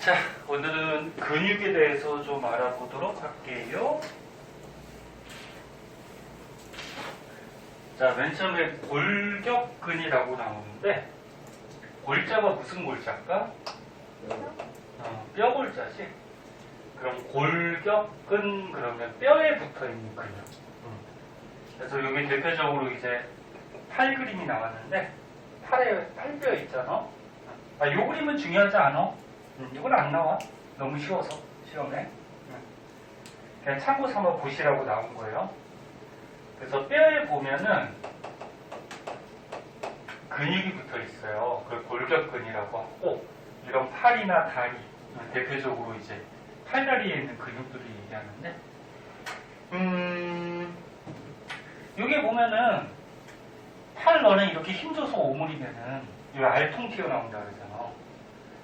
자, 오늘은 근육에 대해서 좀 알아보도록 할게요. 자, 맨 처음에 골격근이라고 나오는데, 골자가 무슨 골자일까? 뼈골자지. 그럼 골격근 그러면 뼈에 붙어있는 근육. 그래서 여기 대표적으로 이제 팔 그림이 나왔는데, 팔뼈 있잖아. 요 그림은 중요하지 않아? 이건 안 나와. 너무 쉬워서 시험에. 그냥 참고 삼아 보시라고 나온 거예요. 그래서 뼈에 보면은 근육이 붙어 있어요. 그걸 골격근이라고 하고, 이런 팔이나 다리, 대표적으로 이제 팔다리에 있는 근육들을 얘기하는데, 여기 보면은 팔 너는 이렇게 힘줘서 오므리면은 이 알통 튀어나온다 그러잖아.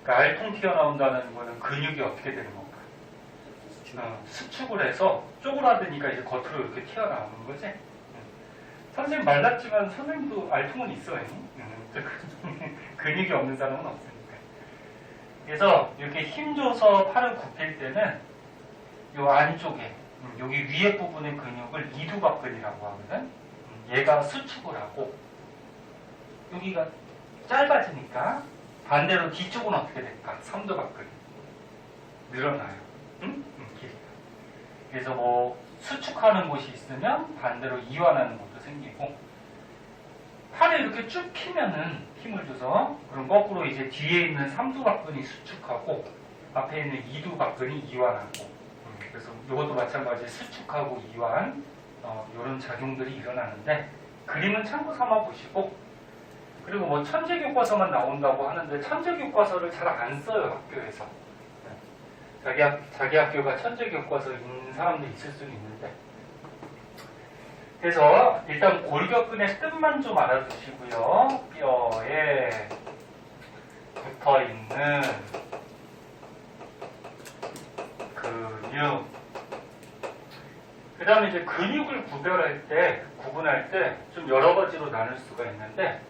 그러니까 알통 튀어나온다는 거는 근육이 어떻게 되는 건가? 수축을 해서 쪼그라드니까 이제 겉으로 이렇게 튀어나오는 거지. 선생님 말랐지만 선생님도 알통은 있어요. 근육이 없는 사람은 없으니까. 그래서 이렇게 힘줘서 팔을 굽힐 때는 이 안쪽에 여기 위에 부분의 근육을 이두박근이라고 하거든. 얘가 수축을 하고 여기가 짧아지니까 반대로 뒤쪽은 어떻게 될까? 삼두박근이 늘어나요. 길이가. 그래서 뭐 수축하는 곳이 있으면 반대로 이완하는 곳도 생기고, 팔을 이렇게 쭉 피면은 힘을 줘서 그럼 거꾸로 이제 뒤에 있는 삼두박근이 수축하고 앞에 있는 이두박근이 이완하고, 그래서 이것도 마찬가지 수축하고 이완 이런 작용들이 일어나는데, 그림은 참고 삼아 보시고, 그리고 뭐 천재교과서만 나온다고 하는데 천재교과서를 잘 안 써요, 학교에서. 자기 학교가 천재교과서인 사람도 있을 수는 있는데. 그래서 일단 골격근의 뜻만 좀 알아두시고요. 뼈에 붙어있는 근육. 그 다음에 이제 근육을 구분할 때 좀 여러 가지로 나눌 수가 있는데,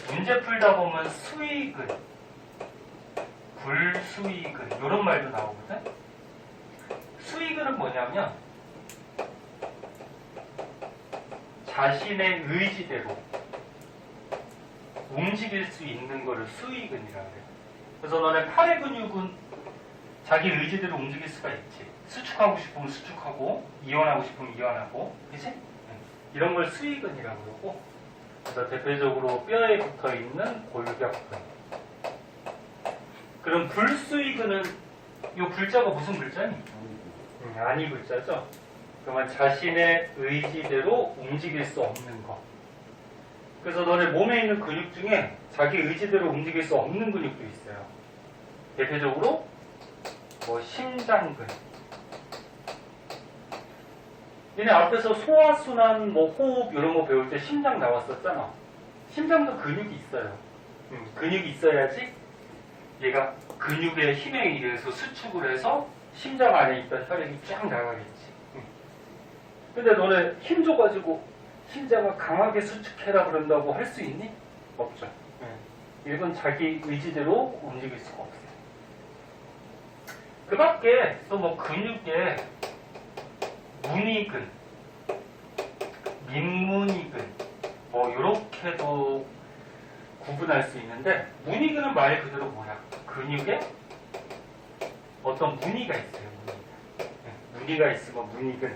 문제 풀다 보면 수위근, 불수위근 이런 말도 나오거든. 수위근은 뭐냐면 자신의 의지대로 움직일 수 있는 거를 수위근이라고 해요. 그래서 너네 팔의 근육은 자기 의지대로 움직일 수가 있지. 수축하고 싶으면 수축하고, 이완하고 싶으면 이완하고, 그치? 이런 걸 수위근이라고 그러고, 그래서 대표적으로 뼈에 붙어 있는 골격근. 그럼 불수위근은 이 불자가 무슨 불자니? 아니 불자죠. 그러면 자신의 의지대로 움직일 수 없는 것. 그래서 너네 몸에 있는 근육 중에 자기 의지대로 움직일 수 없는 근육도 있어요. 대표적으로 뭐 심장근. 얘네 앞에서 소화순환, 뭐 호흡 이런 거 배울 때 심장 나왔었잖아. 심장도 근육이 있어요. 근육이 있어야지 얘가 근육의 힘에 의해서 수축을 해서 심장 안에 있던 혈액이 쫙 나가겠지. 근데 너네 힘 줘가지고 심장을 강하게 수축해라 그런다고 할 수 있니? 없죠. 이건 자기 의지대로 움직일 수가 없어요. 그 밖에 또 뭐 근육에 문이근, 민문이근 뭐 이렇게도 구분할 수 있는데, 문이근은 말 그대로 뭐야? 근육에 어떤 무늬가 있어요. 무늬가 있으면 문이근.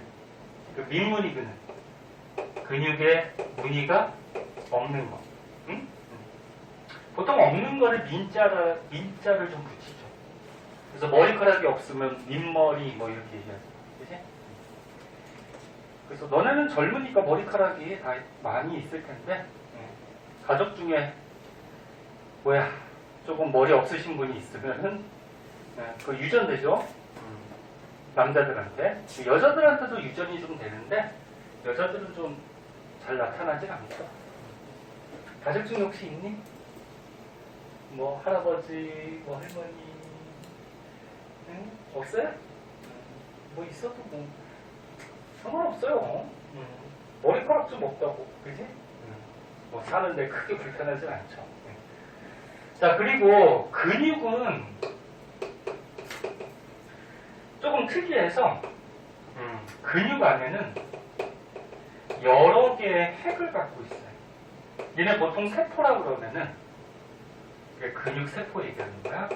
그 민문이근은 근육에 무늬가 없는 거. 보통 없는 거를 민자를 좀 붙이죠. 그래서 머리카락이 없으면 민머리 뭐 이렇게 얘기하죠. 그치? 그래서 너네는 젊으니까 머리카락이 다 많이 있을 텐데, 가족 중에 조금 머리 없으신 분이 있으면은 그 유전되죠. 남자들한테. 여자들한테도 유전이 좀 되는데 여자들은 좀 잘 나타나질 않죠. 가족 중에 혹시 있니? 뭐 할아버지, 뭐 할머니, 없어요? 뭐 있어도 뭐 상관없어요. 머리카락 좀 없다고, 그지? 뭐 사는데 크게 불편하진 않죠. 자, 그리고 근육은 조금 특이해서 근육 안에는 여러 개의 핵을 갖고 있어요. 얘네 보통 세포라고 그러면은 근육 세포 얘기하는 거야.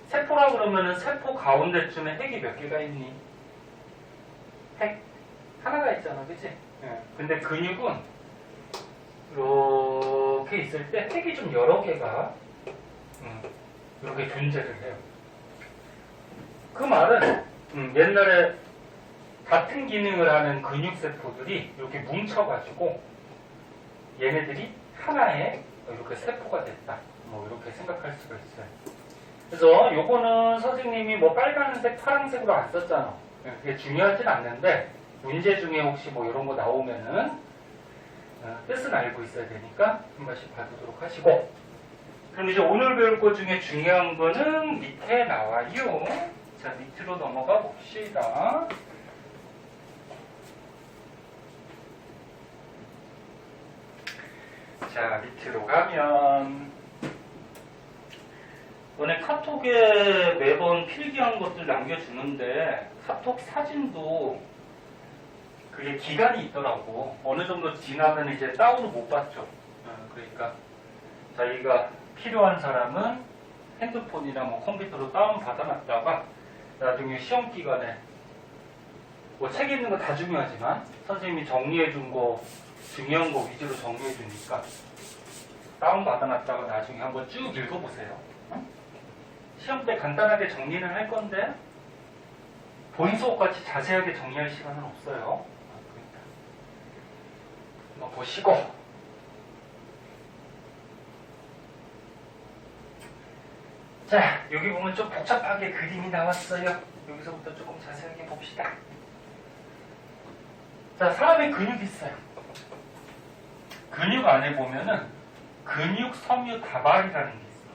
세포라고 그러면은 세포 가운데쯤에 핵이 몇 개가 있니? 핵 하나가 있잖아, 그치? 근데 근육은 이렇게 있을 때 핵이 좀 여러 개가 이렇게 존재를 해요. 그 말은 옛날에 같은 기능을 하는 근육세포들이 이렇게 뭉쳐가지고 얘네들이 하나의 이렇게 세포가 됐다. 뭐 이렇게 생각할 수가 있어요. 그래서 요거는 선생님이 뭐 빨간색, 파란색으로 안 썼잖아. 그게 중요하진 않는데 문제 중에 혹시 뭐 이런 거 나오면은 뜻은 알고 있어야 되니까 한 번씩 봐두도록 하시고, 그럼 이제 오늘 배울 것 중에 중요한 거는 밑에 나와요. 자, 밑으로 넘어가 봅시다. 자, 밑으로 가면 너네 카톡에 매번 필기한 것들 남겨주는데 카톡 사진도 그게 기간이 있더라고. 어느 정도 지나면 이제 다운을 못 받죠. 그러니까 자기가 필요한 사람은 핸드폰이나 뭐 컴퓨터로 다운 받아놨다가 나중에 시험 기간에 뭐 책에 있는 거 다 중요하지만 선생님이 정리해준 거 중요한 거 위주로 정리해주니까 다운 받아놨다가 나중에 한번 쭉 읽어보세요. 시험 때 간단하게 정리는 할 건데 본 수업같이 자세하게 정리할 시간은 없어요. 한번 보시고, 자, 여기 보면 좀 복잡하게 그림이 나왔어요. 여기서부터 조금 자세하게 봅시다. 자, 사람의 근육이 있어요. 근육 안에 보면은 근육 섬유 다발이라는 게 있어요.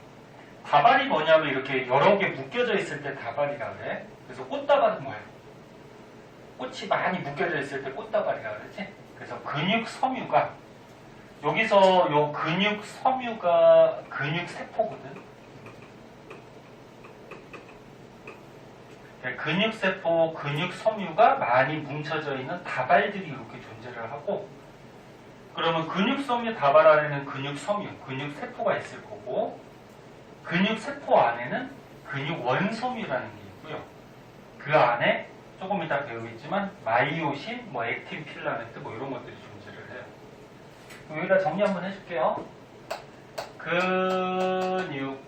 다발이 뭐냐면 이렇게 여러 개 묶여져 있을 때 다발이라 그래. 그래서 꽃다발은 뭐야? 꽃이 많이 묶여져 있을 때 꽃다발이라 그러지? 그래서 근육 섬유가, 여기서 요 근육 섬유가 근육 세포거든. 근육 세포, 근육 섬유가 많이 뭉쳐져 있는 다발들이 이렇게 존재를 하고, 그러면 근육 섬유 다발 안에는 근육 섬유, 근육 세포가 있을 거고, 근육 세포 안에는 근육 원섬유라는 게 있고요. 그 안에 조금 이따 배우겠지만 마이오신, 뭐 액틴 필라멘트 뭐 이런 것들이 존재를 해요. 여기다 정리 한번 해줄게요. 근육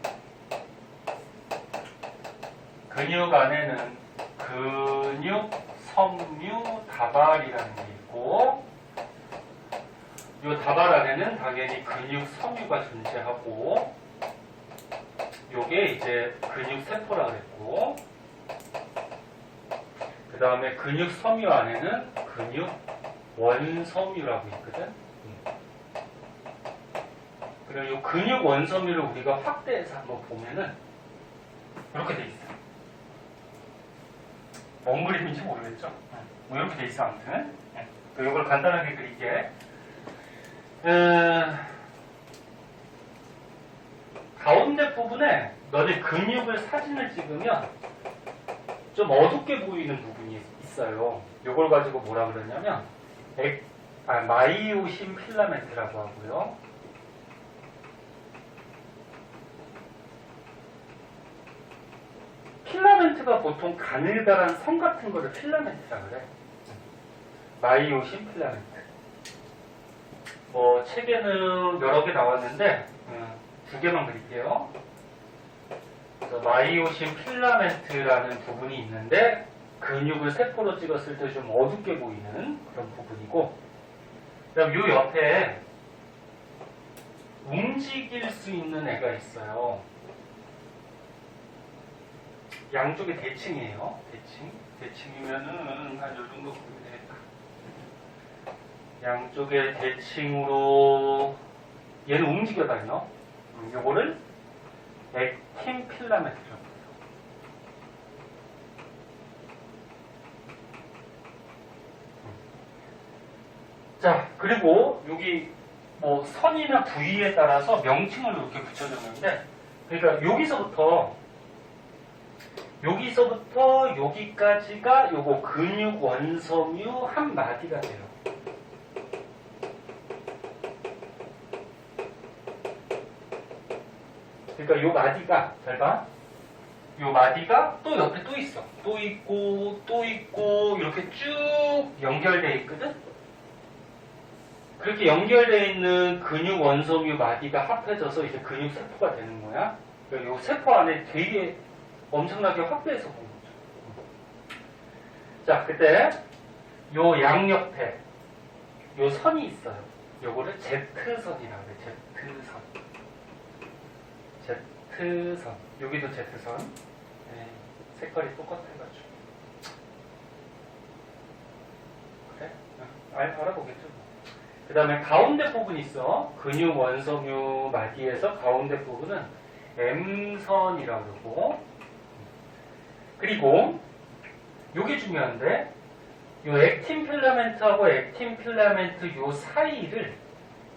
안에는 근육 섬유 다발이라는 게 있고, 이 다발 안에는 당연히 근육 섬유가 존재하고, 요게 이제 근육 세포라 그랬고, 그 다음에 근육 섬유 안에는 근육 원섬유라고 있거든. 그리고 이 근육 원섬유를 우리가 확대해서 한번 보면은 이렇게 돼 있어요. 뭔 그림인지 모르겠죠? 뭐 이렇게 돼 있어, 아무튼. 이걸 간단하게 그릴게. 가운데 부분에 너네 근육을 사진을 찍으면 좀 어둡게 보이는 부분이 있어요. 이걸 가지고 뭐라 그러냐면 마이오신 필라멘트라고 하고요. 필라멘트가 보통 가늘다란 선 같은 거를 필라멘트라 그래. 마이오신 필라멘트. 뭐 책에는 여러 개 나왔는데 두 개만 그릴게요. 그래서 마이오신 필라멘트라는 부분이 있는데 근육을 세포로 찍었을 때 좀 어둡게 보이는 그런 부분이고, 그다음 요 옆에 움직일 수 있는 애가 있어요. 양쪽에 대칭이에요. 대칭이면은 한 요 정도 보면 되겠다. 양쪽에 대칭으로 얘는 움직여 다녀. 요거를 액틴 필라멘트라고 해요. 자, 그리고 여기 뭐 선이나 부위에 따라서 명칭을 이렇게 붙여줬는데, 그러니까 여기서부터 여기까지가 요거 근육 원섬유 한 마디가 돼요. 그러니까 요 마디가, 잘 봐. 요 마디가 또 옆에 또 있어. 또 있고, 이렇게 쭉 연결되어 있거든? 그렇게 연결되어 있는 근육 원섬유 마디가 합해져서 이제 근육 세포가 되는 거야. 그러니까 요 세포 안에 되게 엄청나게 확대해서 보는 거죠. 자, 그때 요 양옆에 요 선이 있어요. 요거를 Z선이라고 해요. Z선. Z선. 여기도 Z선. 네, 색깔이 똑같아가지고. 그래? 알아보겠죠. 그 다음에 가운데 부분이 있어. 근육 원섬유 마디에서 가운데 부분은 M선이라고 그러고, 그리고 요게 중요한데, 요 액틴 필라멘트하고 액틴 필라멘트 요 사이를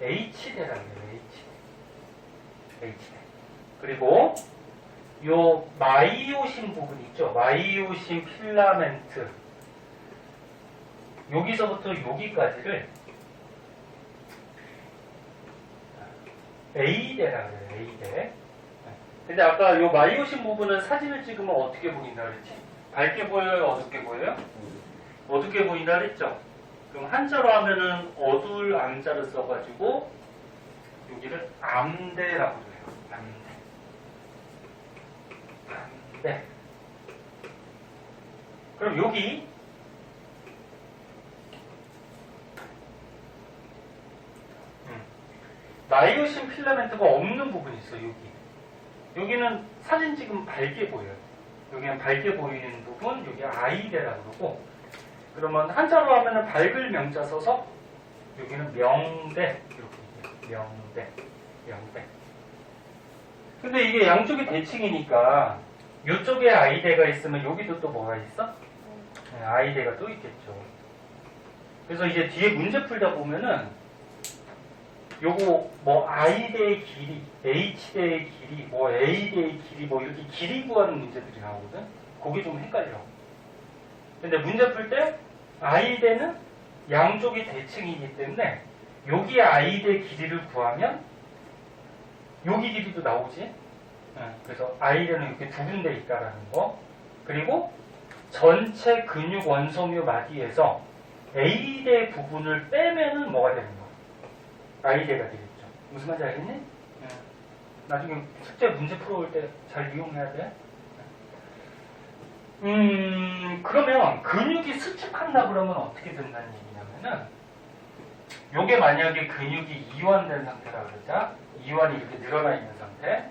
H대라고 해요. H대. 그리고 요 마이오신 부분 있죠. 마이오신 필라멘트. 여기서부터 여기까지를 A대라고 해요. A대. 근데 아까 요 마이오신 부분은 사진을 찍으면 어떻게 보인다 그랬지? 밝게 보여요? 어둡게 보여요? 어둡게 보인다 그랬죠? 그럼 한자로 하면은 어둘 암자를 써가지고 여기를 암대라고 해요. 암대. 그럼 여기 마이오신 필라멘트가 없는 부분이 있어. 여기는 사진 찍으면 밝게 보여요. 여기는 밝게 보이는 부분, 여기 아이대라고 그러고, 그러면 한자로 하면은 밝을 명자 써서 여기는 명대 이렇게 얘기해요. 명대. 근데 이게 양쪽이 대칭이니까 이쪽에 아이대가 있으면 여기도 또 뭐가 있어? 네, 아이대가 또 있겠죠. 그래서 이제 뒤에 문제 풀다 보면은 요거 뭐 I대의 길이, H대의 길이, 뭐 A대의 길이, 뭐 이렇게 길이 구하는 문제들이 나오거든. 그게 좀 헷갈려. 근데 문제 풀 때 I대는 양쪽이 대칭이기 때문에 여기 I대 길이를 구하면 여기 길이도 나오지. 그래서 I대는 이렇게 두 군데 있다라는 거. 그리고 전체 근육 원섬유 마디에서 A대 부분을 빼면은 뭐가 되는 거야? I대가 되겠죠. 무슨 말인지 알겠니? 나중에 숙제 문제 풀어올 때 잘 이용해야 돼. 그러면 근육이 수축한다 그러면 어떻게 된다는 얘기냐면은, 요게 만약에 근육이 이완된 상태라 그러자, 이완이 이렇게 늘어나 있는 상태,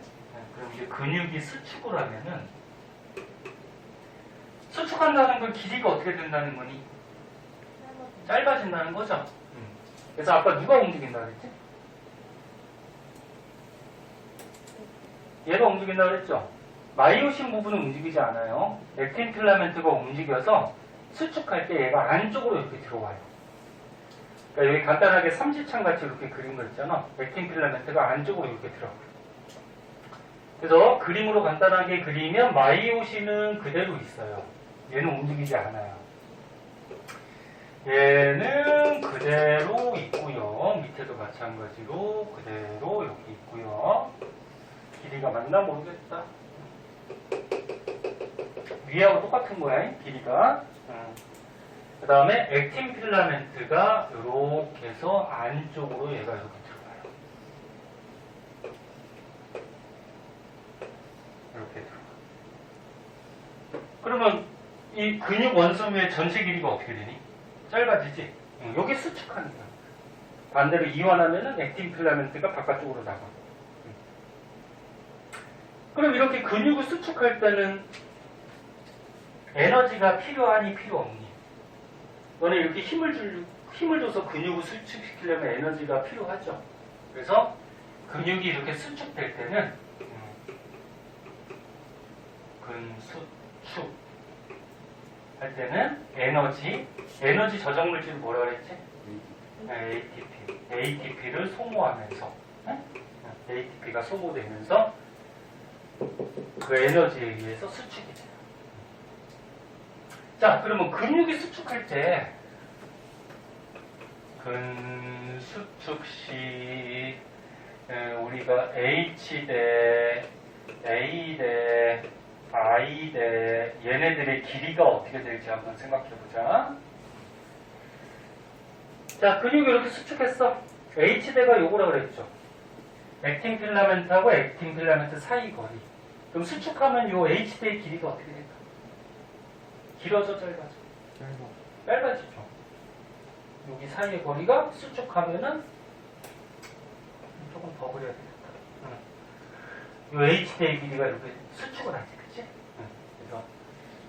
그럼 이제 근육이 수축을 하면은, 수축한다는 건 길이가 어떻게 된다는 거니? 짧아진다는 거죠. 그래서 아까 누가 움직인다 그랬지? 얘가 움직인다 그랬죠? 마이오신 부분은 움직이지 않아요. 액틴 필라멘트가 움직여서 수축할 때 얘가 안쪽으로 이렇게 들어와요. 그러니까 여기 간단하게 삼지창 같이 이렇게 그린 거 있잖아. 액틴 필라멘트가 안쪽으로 이렇게 들어가요. 그래서 그림으로 간단하게 그리면 마이오신은 그대로 있어요. 얘는 움직이지 않아요. 얘는 그대로 있고요. 밑에도 마찬가지로 그대로 이렇게 있고요. 길이가 맞나 모르겠다. 위하고 똑같은 거야, 길이가. 그 다음에 액틴 필라멘트가 이렇게 해서 안쪽으로 얘가 이렇게 들어가요. 이렇게 들어가. 그러면 이 근육 원섬유의 전체 길이가 어떻게 되니? 짧아지지? 여기 수축하니까. 반대로 이완하면은 액틴 필라멘트가 바깥쪽으로 나가. 그럼 이렇게 근육을 수축할 때는 에너지가 필요하니 필요 없니? 너네 이렇게 힘을 줘서 근육을 수축시키려면 에너지가 필요하죠. 그래서 근육이 이렇게 수축될 때는 근수축 할 때는 에너지 저장물질 뭐라 그랬지? ATP를 소모하면서 ATP가 소모되면서 그 에너지에 의해서 수축이 돼요. 자, 그러면 근육이 수축할 때 근수축 시 우리가 H 대 A 대 I 대 얘네들의 길이가 어떻게 될지 한번 생각해 보자. 자, 근육이 이렇게 수축했어. H대가 요거라 그랬죠. 액틴 필라멘트하고 액틴 필라멘트 사이 거리. 그럼 수축하면 요 H대의 길이가 어떻게 될까? 길어져, 짧아져? 짧아지죠. 여기 사이의 거리가 수축하면은 조금 더 그려야 되겠다. 요 H대의 길이가 이렇게 수축을 하지, 그치? 그래서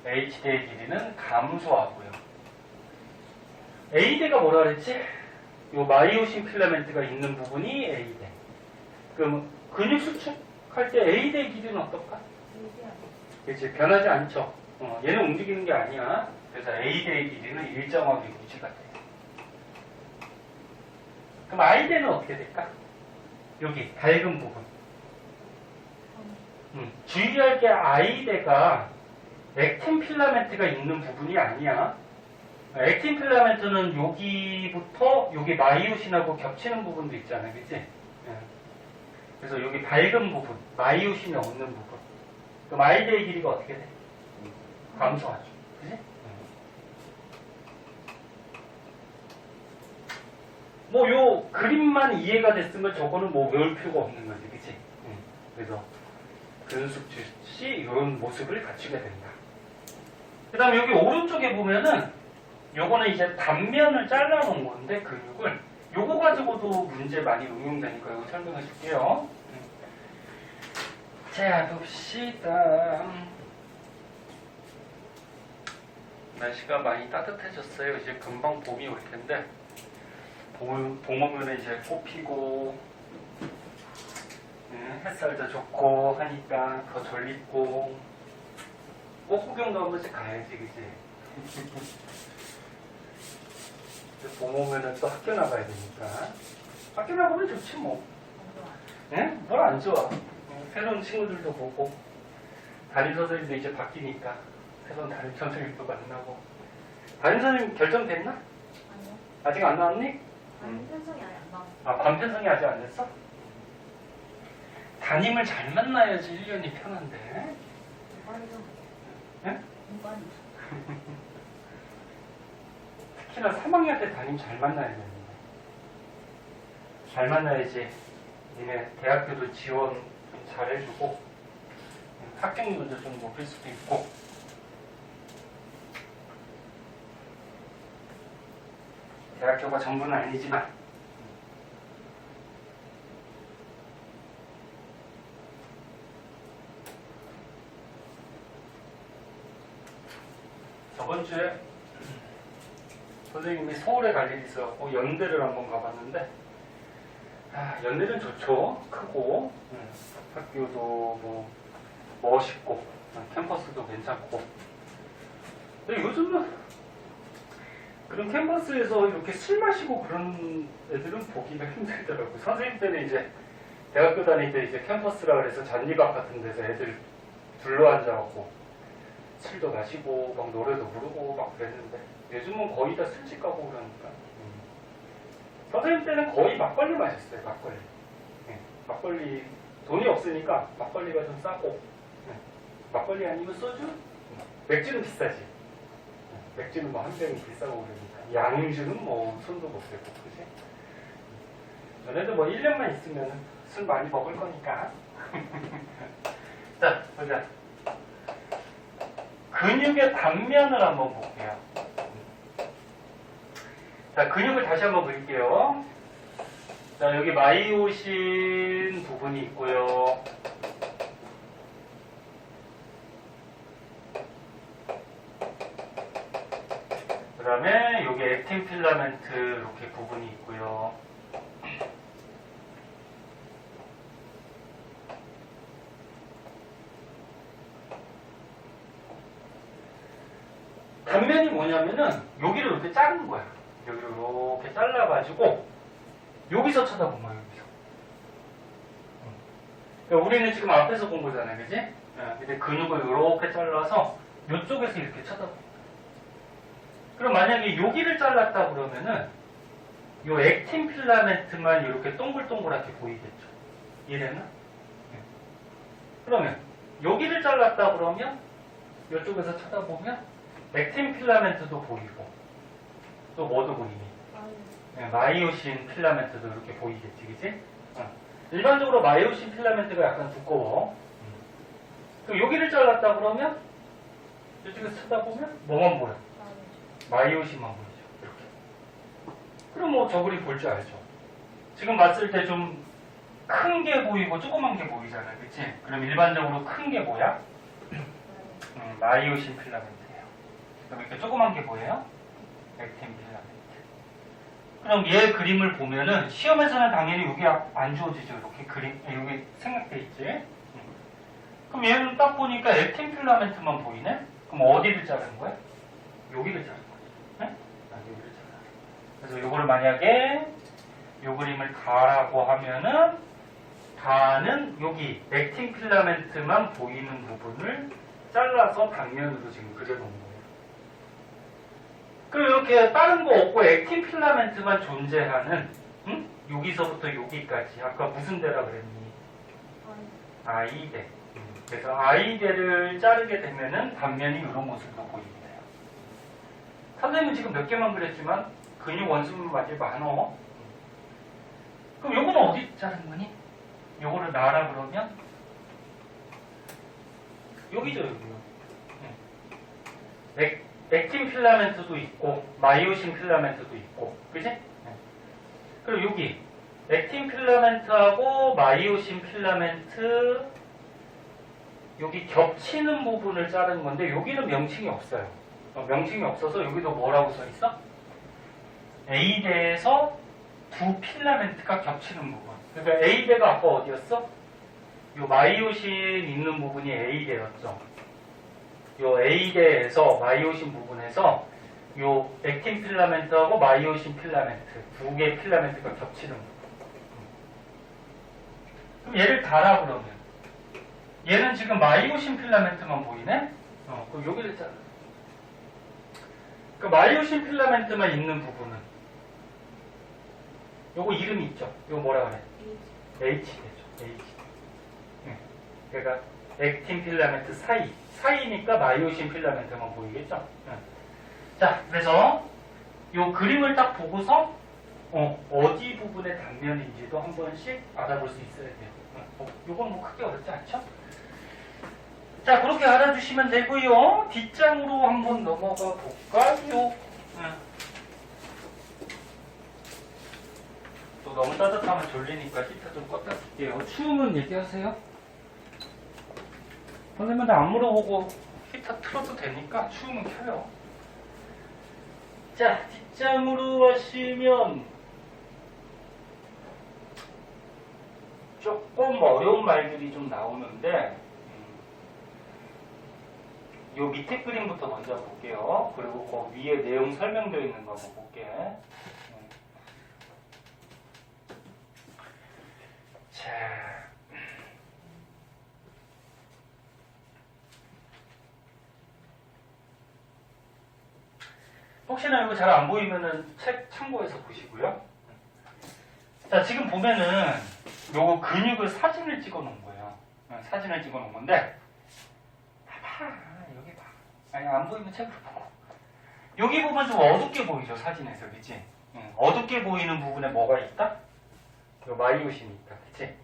H대의 길이는 감소하고요. A대가 뭐라 그랬지? 요 마이오신 필라멘트가 있는 부분이 A대. 그럼 근육 수축할 때 A대 길이는 어떨까? 그렇지, 변하지 않죠. 얘는 움직이는 게 아니야. 그래서 A대의 길이는 일정하게 유지가 돼. 그럼 I대는 어떻게 될까? 여기 밝은 부분. 주의할 게 I대가 액틴 필라멘트가 있는 부분이 아니야. 액틴 필라멘트는 여기부터 여기 마이오신하고 겹치는 부분도 있잖아요. 그치? 그래서 여기 밝은 부분, 마이오신이 없는 부분. 그럼 I대의 길이가 어떻게 돼? 감소하죠. 그치? 뭐 요 그림만 이해가 됐으면 저거는 뭐 외울 필요가 없는 거지. 그치? 그래서 근수축시 이런 모습을 갖추게 된다. 그 다음에 여기 오른쪽에 보면은 요거는 이제 단면을 잘라놓은 건데 근육을 요거 가지고도 문제 많이 응용되니까 이거 설명해 줄게요. 자, 봅시다. 날씨가 많이 따뜻해졌어요. 이제 금방 봄이 올 텐데 봄 오면 이제 꽃 피고 햇살도 좋고 하니까 더 졸리고 꽃 구경도 한 번씩 가야지, 그치? 봄 오면은 또 학교 나가야 되니까 학교 나가면 좋지 뭐. 뭘 안 좋아. 새로운 친구들도 보고 담임 선생님도 이제 바뀌니까 새로운 담임 선생님도 만나고. 담임 선생님 결정됐나? 아니요. 아직 안 나왔니? 편성이 아예 안 나왔어요. 아, 반편성이 아직 안 됐어? 담임을 잘 만나야지 1년이 편한데. 공부하기 좀. 네? 공부하기 좀. 특히나 3학년 때 담임 잘 만나야 되는데. 잘 만나야지 니네 대학교도 지원 좀 잘해주고 합격률도 좀 높일 수도 있고. 대학교가 전부는 아니지만 저번 주에 선생님이 서울에 갈 일이 있어갖고 연대를 한번 가봤는데 연대는 좋죠. 크고 학교도 뭐 멋있고 캠퍼스도 괜찮고. 근데 요즘은 그런 캠퍼스에서 이렇게 술 마시고 그런 애들은 보기가 힘들더라고요. 선생님 때는 이제 대학교 다닐 때 이제 캠퍼스라 그래서 잔디밭 같은 데서 애들 둘러앉아갖고 술도 마시고 막 노래도 부르고 막 그랬는데 요즘은 거의 다 술집 가고 그러니까. 선생님 때는 거의 막걸리 마셨어요. 막걸리. 막걸리 돈이 없으니까 막걸리가 좀 싸고 막걸리 아니면 소주? 맥주는 비싸지. 맥주는 뭐 한 병이 비싸고 그러니까 양주는 뭐 손도 못 대고 그지? 너네도 뭐 1년만 있으면 술 많이 먹을 거니까. 자, 보자. 근육의 단면을 한번 볼게요. 자, 근육을 다시 한번 그릴게요. 자, 여기 마이오신 부분이 있고요. 그 다음에 여기 액틴 필라멘트 이렇게 부분이 있고요. 단면이 뭐냐면은 여기를 이렇게 자른 거야. 여기를 이렇게 잘라가지고 여기서 쳐다본 거야, 여기서. 그러니까 우리는 지금 앞에서 본 거잖아요, 그지? 근데 근육을 이렇게 잘라서 이쪽에서 이렇게 쳐다본 거야. 그럼 만약에 여기를 잘랐다 그러면은 요 액틴 필라멘트만 이렇게 동글동글하게 보이겠죠. 이해됐나? 그러면 여기를 잘랐다 그러면 이쪽에서 쳐다보면 액틴 필라멘트도 보이고 또 뭐도 보이니? 마이오신 필라멘트도 이렇게 보이겠지, 그치? 일반적으로 마이오신 필라멘트가 약간 두꺼워. 그럼 여기를 잘랐다 그러면 이쪽에서 쳐다보면 뭐만 보여? 마이오신만 보이죠. 이렇게. 그럼 뭐 저글이 볼 줄 알죠. 지금 봤을 때 좀 큰 게 보이고 조그만 게 보이잖아, 그치? 그럼 일반적으로 큰 게 뭐야? 마이오신 필라멘트예요. 그럼 이렇게 조그만 게 뭐예요? 액틴 필라멘트. 그럼 얘 그림을 보면은 시험에서는 당연히 여기 안 주어지죠. 이렇게 그림 여기 생략돼 있지. 그럼 얘는 딱 보니까 액틴 필라멘트만 보이네. 그럼 어디를 자르는 거야? 여기를 자르는 거야. 네? 여기를 자르는 거야. 그래서 요거를 만약에 요 그림을 가라고 하면은 가는 여기 액틴 필라멘트만 보이는 부분을 잘라서 당면으로 지금 그려놓은 거예요. 그리고 이렇게 다른 거 없고 액틴 필라멘트만 존재하는 여기서부터 여기까지 아까 무슨 대라 그랬니? I대. 그래서 I대를 자르게 되면은 단면이 이런 모습으로 보입니다. 선생님은 지금 몇 개만 그렸지만 근육 원수만이 많어. 그럼 요거는 어디 자른 거니? 요거를 놔라 그러면 여기죠, 여기요. 액틴 필라멘트도 있고 마이오신 필라멘트도 있고, 그지? 그리고 여기 액틴 필라멘트하고 마이오신 필라멘트 여기 겹치는 부분을 자른 건데 여기는 명칭이 없어요. 명칭이 없어서 여기도 뭐라고 써 있어? A대에서 두 필라멘트가 겹치는 부분. 그러니까 A대가 아까 어디였어? 요 마이오신 있는 부분이 A대였죠. 요 A대에서 마이오신 부분에서 요 액틴 필라멘트하고 마이오신 필라멘트 두 개의 필라멘트가 겹치는 부분. 그럼 얘를 달아 그러면 얘는 지금 마이오신 필라멘트만 보이네? 그럼 여기를 잘라. 그 마이오신 필라멘트만 있는 부분은 요거 이름이 있죠? 요거 뭐라 그래? H대죠. H. 그러니까 액틴 필라멘트 사이니까 마이오신 필라멘트만 보이겠죠? 자, 그래서 요 그림을 딱 보고서 어디 부분의 단면인지도 한 번씩 알아볼 수 있어야 돼요. 요건 뭐 크게 어렵지 않죠? 자, 그렇게 알아주시면 되고요. 뒷장으로 한번 넘어가 볼까요? 또 너무 따뜻하면 졸리니까 히터 좀 껐다 쓸게요. 추우면 얘기하세요. 선생님한테 안 물어보고 히터 틀어도 되니까 추우면 켜요. 자, 뒷장으로 하시면 조금 어려운 말들이 좀 나오는데 요 밑에 그림부터 먼저 볼게요. 그리고 그 위에 내용 설명되어 있는 거 볼게. 자, 혹시나 이거 잘 안 보이면은 책 참고해서 보시고요. 자, 지금 보면은 요거 근육을 사진을 찍어 놓은 거예요. 사진을 찍어 놓은 건데 봐봐, 여기 봐. 아니, 안 보이면 책으로 보고. 여기 보면 좀 어둡게 보이죠, 사진에서, 그치? 어둡게 보이는 부분에 뭐가 있다? 요 마이오신이 있다, 그치?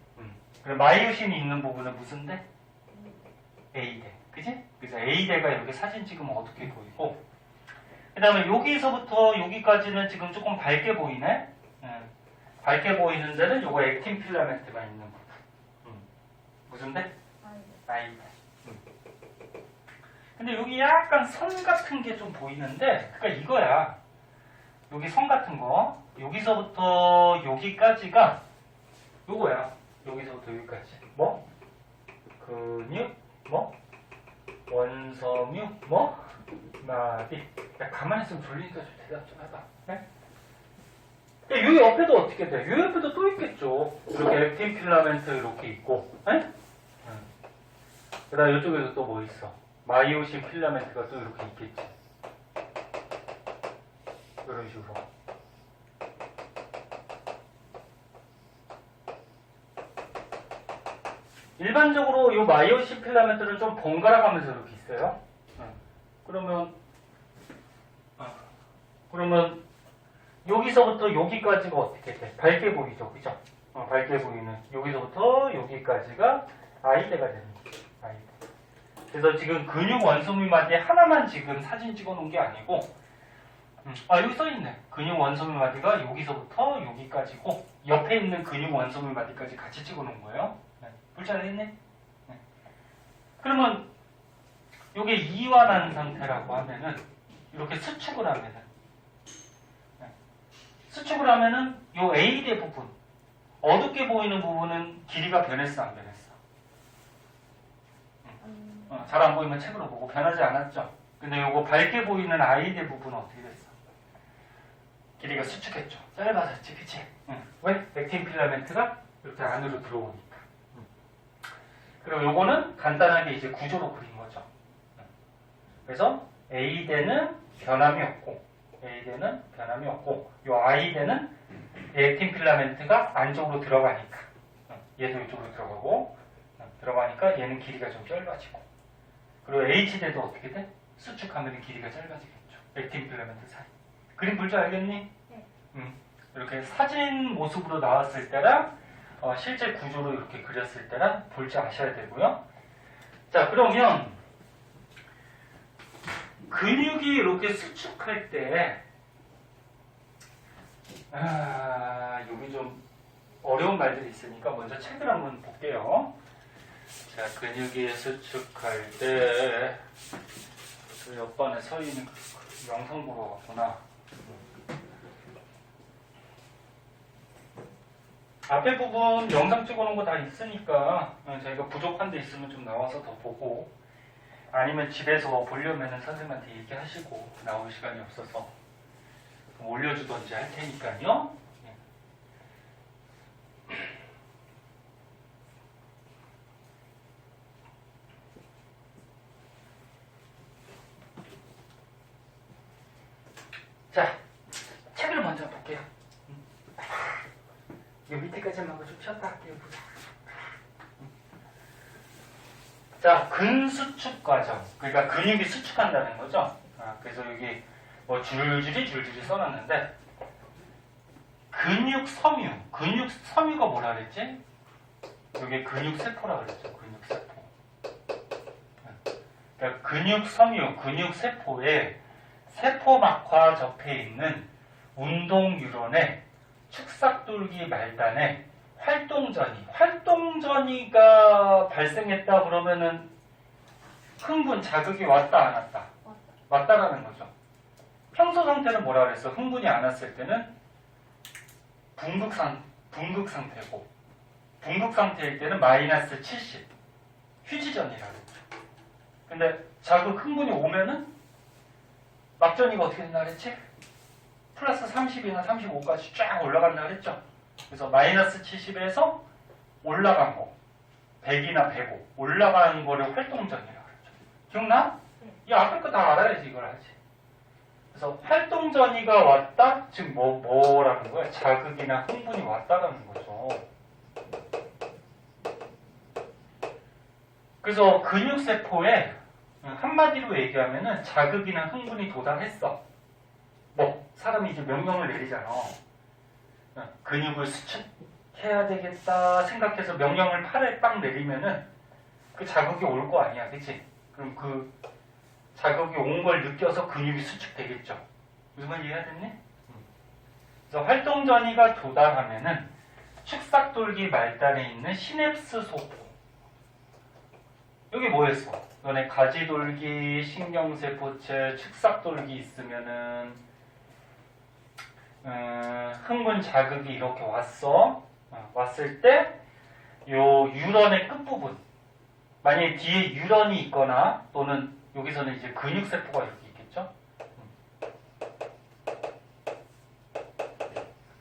그럼 마이오신이 있는 부분은 무슨데? A대, 그치? 그래서 A대가 이렇게 사진 찍으면 어둡게 보이고, 그 다음에 여기서부터 여기까지는 지금 조금 밝게 보이네? 밝게 보이는 데는 요거 액틴 필라멘트가 있는 부분. 무슨데? A대. 근데 여기 약간 선 같은 게 좀 보이는데, 그러니까 이거야. 여기 선 같은 거. 여기서부터 여기까지가 요거야. 여기서부터 여기까지. 뭐? 근육, 뭐? 원섬유, 뭐? 나비. 야, 가만히 있으면 졸리니까 좀 대답 좀 해봐. 네? 요 옆에도 어떻게 돼? 요 옆에도 또 있겠죠. 이렇게 액틴 필라멘트 이렇게 있고, 그 다음 이쪽에도 또 뭐 있어? 마이오신 필라멘트가 또 이렇게 있겠지. 이런 식으로. 일반적으로 이 마이오신 필라멘트는 좀 번갈아 가면서 이렇게 있어요. 그러면 여기서부터 여기까지가 어떻게 돼? 밝게 보이죠, 그죠? 밝게 보이는 여기서부터 여기까지가 아이대가 되는 거죠. 아이대. 그래서 지금 근육 원소미 마디 하나만 지금 사진 찍어놓은 게 아니고, 여기 써있네. 근육 원소미 마디가 여기서부터 여기까지고 옆에 있는 근육 원소미 마디까지 같이 찍어놓은 거예요. 불잘했네. 그러면 이게 이완한 상태라고 하면은 이렇게 수축을 하면은 요 A대 부분 어둡게 보이는 부분은 길이가 변했어 안 변했어? 잘 안 보이면 책으로 보고 변하지 않았죠? 근데 요거 밝게 보이는 I대 부분은 어떻게 됐어? 길이가 수축했죠. 짧아졌지, 그치? 왜? 액틴 필라멘트가 이렇게 안으로 들어오니까. 그리고 요거는 간단하게 이제 구조로 그린 거죠. 그래서 A대는 변함이 없고, 요 I대는 액틴 필라멘트가 안쪽으로 들어가니까, 얘도 이쪽으로 들어가니까 얘는 길이가 좀 짧아지고, 그리고 H대도 어떻게 돼? 수축하면 길이가 짧아지겠죠. 액틴 필라멘트 사이. 그림 볼 줄 알겠니? 네. 이렇게 사진 모습으로 나왔을 때랑 실제 구조로 이렇게 그렸을 때랑 볼 줄 아셔야 되고요. 자, 그러면 근육이 이렇게 수축할 때 여기 좀 어려운 말들이 있으니까 먼저 책을 한번 볼게요. 자, 근육이 수축할 때 옆반에 서 있는 영상 보러 왔구나. 앞에 부분 영상 찍어놓은 거 다 있으니까 저희가 부족한 데 있으면 좀 나와서 더 보고, 아니면 집에서 보려면 선생님한테 얘기하시고 나올 시간이 없어서 올려주던지 할 테니까요. 자, 책을 먼저 볼게요. 이 밑에까지만 하고 좀 쉬었다 할게요. 자, 근수축 과정. 그러니까 근육이 수축한다는 거죠. 그래서 여기 뭐 줄줄이 써놨는데, 근육 섬유가 뭐라 그랬지? 여기 근육세포라 그랬죠. 근육세포. 그러니까 근육세포에 세포막과 접해 있는 운동뉴런의 축삭돌기 말단에 활동전이가 발생했다 그러면은 흥분, 자극이 왔다 안 왔다? 왔다라는 거죠. 평소 상태는 뭐라 그랬어? 흥분이 안 왔을 때는 붕극 상태고, 붕극 상태일 때는 마이너스 70 휴지전이라고 그랬죠. 근데 흥분이 오면은 막전이가 어떻게 된다 그랬지? 플러스 30이나 35까지 쫙 올라간다 그랬죠. 그래서 마이너스 70에서 올라간 거, 100이나 105 올라가는 거를 활동전이라고 그랬죠. 기억나? 이 앞에 거 다 알아야지 이걸 하지. 그래서 활동전이가 왔다? 즉 뭐라는 거야? 자극이나 흥분이 왔다라는 거죠. 그래서 근육세포에 한마디로 얘기하면은 자극이나 흥분이 도달했어. 사람이 이제 명령을 내리잖아. 근육을 수축해야 되겠다 생각해서 명령을 팔에 딱 내리면은 그 자극이 올 거 아니야, 그치? 그럼 그 자극이 온 걸 느껴서 근육이 수축되겠죠. 무슨 말 이해가 됐니? 그래서 활동전이가 도달하면은 축삭돌기 말단에 있는 시냅스 소포. 여기 뭐였어? 너네 가지돌기, 신경세포체, 축삭돌기 있으면은 흥분 자극이 이렇게 왔어. 왔을 때 요 유런의 끝부분, 만약에 뒤에 유런이 있거나 또는 여기서는 이제 근육세포가 이렇게 있겠죠.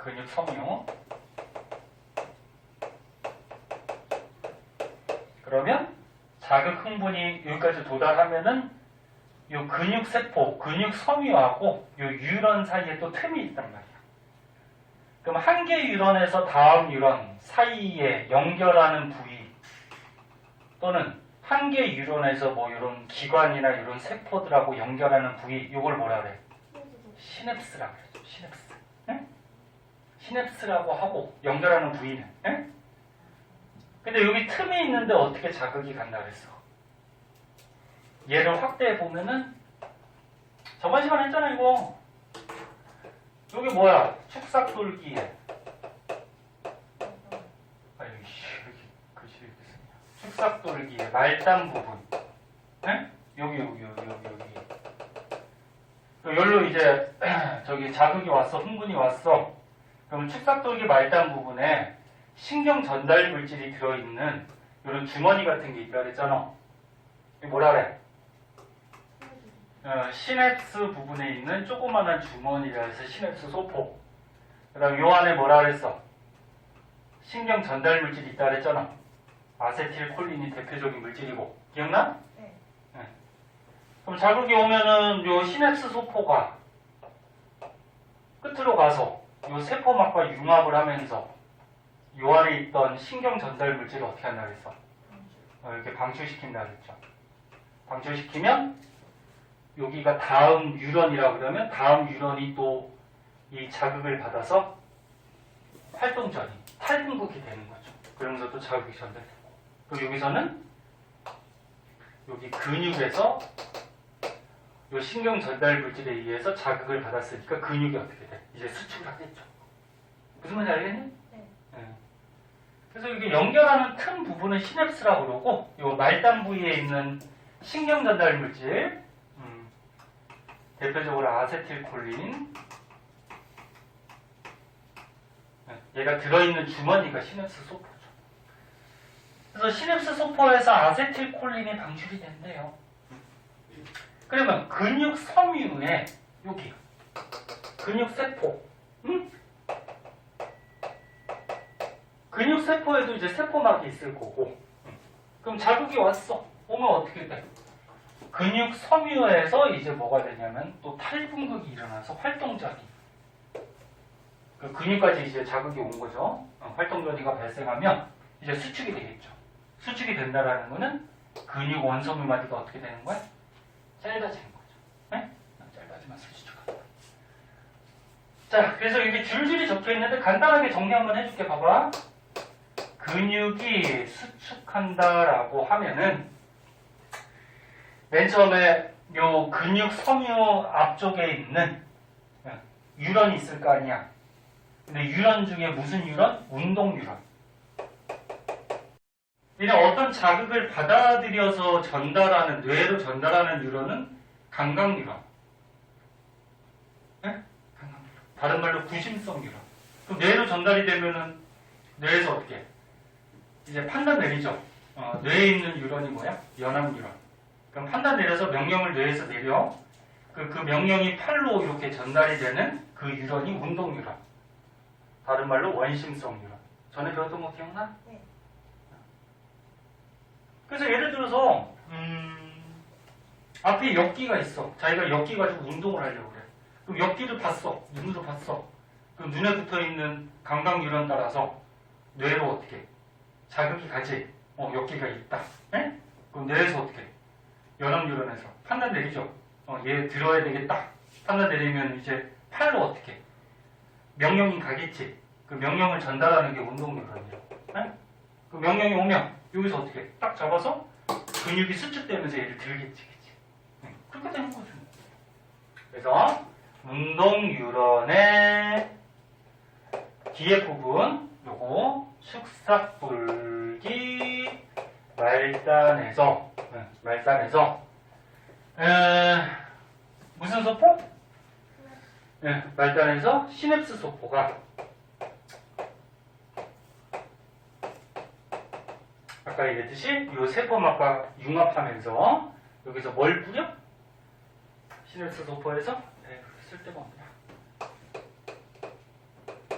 근육 섬유. 그러면 자극 흥분이 여기까지 도달하면은 요 근육 세포, 근육 섬유하고 요 뉴런 사이에 또 틈이 있단 말이야. 그럼 한 개 뉴런에서 다음 뉴런 사이에 연결하는 부위 또는 한 개 뉴런에서 뭐 이런 기관이나 이런 세포들하고 연결하는 부위, 요걸 뭐라 그래? 시냅스라고 그러죠. 시냅스. 응? 시냅스라고 하고 연결하는 부위는. 응? 근데 여기 틈이 있는데 어떻게 자극이 간다 그랬어? 얘를 확대해 보면은 저번 시간에 했잖아 이거. 여기 뭐야? 축삭돌기에. 아유 여기 글씨 이렇게 쓰냐? 축삭돌기에 말단 부분. 응? 여기. 여기로 이제 저기 자극이 왔어, 흥분이 왔어. 그럼 축삭돌기 말단 부분에 신경 전달 물질이 들어있는 이런 주머니 같은 게 있다 그랬잖아. 이게 뭐라 그래? 시냅스 부분에 있는 조그마한 주머니라 해서 시냅스 소포. 그 다음 요 안에 뭐라 그랬어? 신경 전달 물질이 있다 그랬잖아. 아세틸콜린이 대표적인 물질이고. 기억나? 네. 그럼 자극이 오면은 요 시냅스 소포가 끝으로 가서 요 세포막과 융합을 하면서 요 안에 있던 신경 전달 물질을 어떻게 한다 그랬어? 이렇게 방출시킨다 그랬죠. 방출시키면 여기가 다음 뉴런이라고 그러면 다음 뉴런이 또 이 자극을 받아서 활동전이 탈분극이 되는 거죠. 그러면서 또 자극이 전달되고. 그럼 여기서는 여기 근육에서 요 신경 전달 물질에 의해서 자극을 받았으니까 근육이 어떻게 돼? 이제 수축을 하겠죠. 무슨 말인지 알겠니? 네. 그래서 이게 연결하는 큰 부분은 시냅스라고 그러고 요 말단 부위에 있는 신경 전달 물질 대표적으로 아세틸콜린 얘가 들어있는 주머니가 시냅스 소포죠. 그래서 시냅스 소포에서 아세틸콜린이 방출이 된대요. 그러면 근육 섬유에 여기 근육 세포 근육 세포에도 이제 세포막이 있을 거고 그럼 자극이 왔어. 오면 어떻게 돼? 근육 섬유에서 이제 뭐가 되냐면 또 탈분극이 일어나서 활동전이 그 근육까지 이제 자극이 온 거죠. 활동전이가 발생하면 이제 수축이 되겠죠. 수축이 된다라는 거는 근육 원섬유 마디가 어떻게 되는 거야? 짧아지는 거죠. 네? 짧아지면서 수축한다. 자, 그래서 이게 줄줄이 적혀 있는데 간단하게 정리 한번 해줄게. 봐봐. 근육이 수축한다라고 하면은 맨 처음에 요 근육 섬유 앞쪽에 있는 뉴런이 있을 거 아니야. 근데 뉴런 중에 무슨 뉴런? 운동 뉴런. 이런 어떤 자극을 받아들여서 전달하는, 뇌로 전달하는 뉴런은 감각 뉴런. 네? 감각 뉴런. 다른 말로 구심성 뉴런. 그럼 뇌로 전달이 되면은 뇌에서 어떻게? 이제 판단 내리죠. 뇌에 있는 뉴런이 뭐야? 연합 뉴런. 그럼 판단 내려서 명령을 뇌에서 내려. 그 명령이 팔로 이렇게 전달이 되는 그 뉴런이 운동 뉴런. 다른 말로 원심성 뉴런. 전에 배웠던 거 기억나? 네. 그래서 예를 들어서 앞에 역기가 있어. 자기가 역기 가지고 운동을 하려고 그래. 그럼 역기를 봤어. 눈으로 봤어. 그럼 눈에 붙어있는 감각 뉴런 따라서 뇌로 어떻게 자극이 가지. 역기가 있다. 에? 그럼 뇌에서 어떻게 연합 뉴런에서 판단 내리죠. 얘 들어야 되겠다. 판단 내리면 이제 팔로 어떻게 명령이 가겠지. 그 명령을 전달하는 게 운동 뉴런이에요. 그 명령이 오면 여기서 어떻게 딱 잡아서 근육이 수축되면서 얘를 들겠지. 그치? 그렇게 되는 거죠. 그래서 운동 뉴런의 뒤에 부분 요거 축삭돌기 말단에서 무슨 소포? 말단에서 시냅스 소포가 아까 얘기했듯이 이 세포막과 융합하면서 여기서 뭘 뿌려? 시냅스 소포에서 쓸데가 없냐?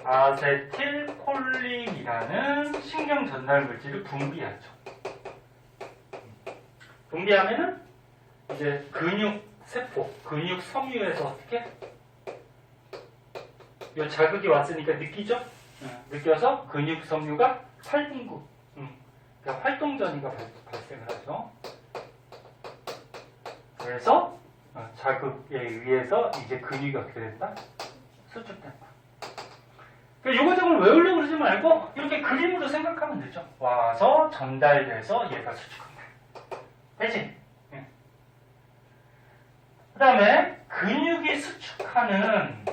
아세틸콜린이라는 신경 전달 물질을 분비하죠. 분비하면은 이제 근육 세포, 근육 섬유에서 어떻게 요 자극이 왔으니까 느끼죠? 느껴서 근육 섬유가 활분구, 그러니까 활동 전이가 발생을 하죠. 그래서 자극에 의해서 이제 근육이 어떻게 된다? 수축된다. 요거 저걸 외우려고 그러지 말고 이렇게 그림으로 생각하면 되죠. 와서 전달돼서 얘가 수축한다. 되지? 그 다음에 근육이 수축하는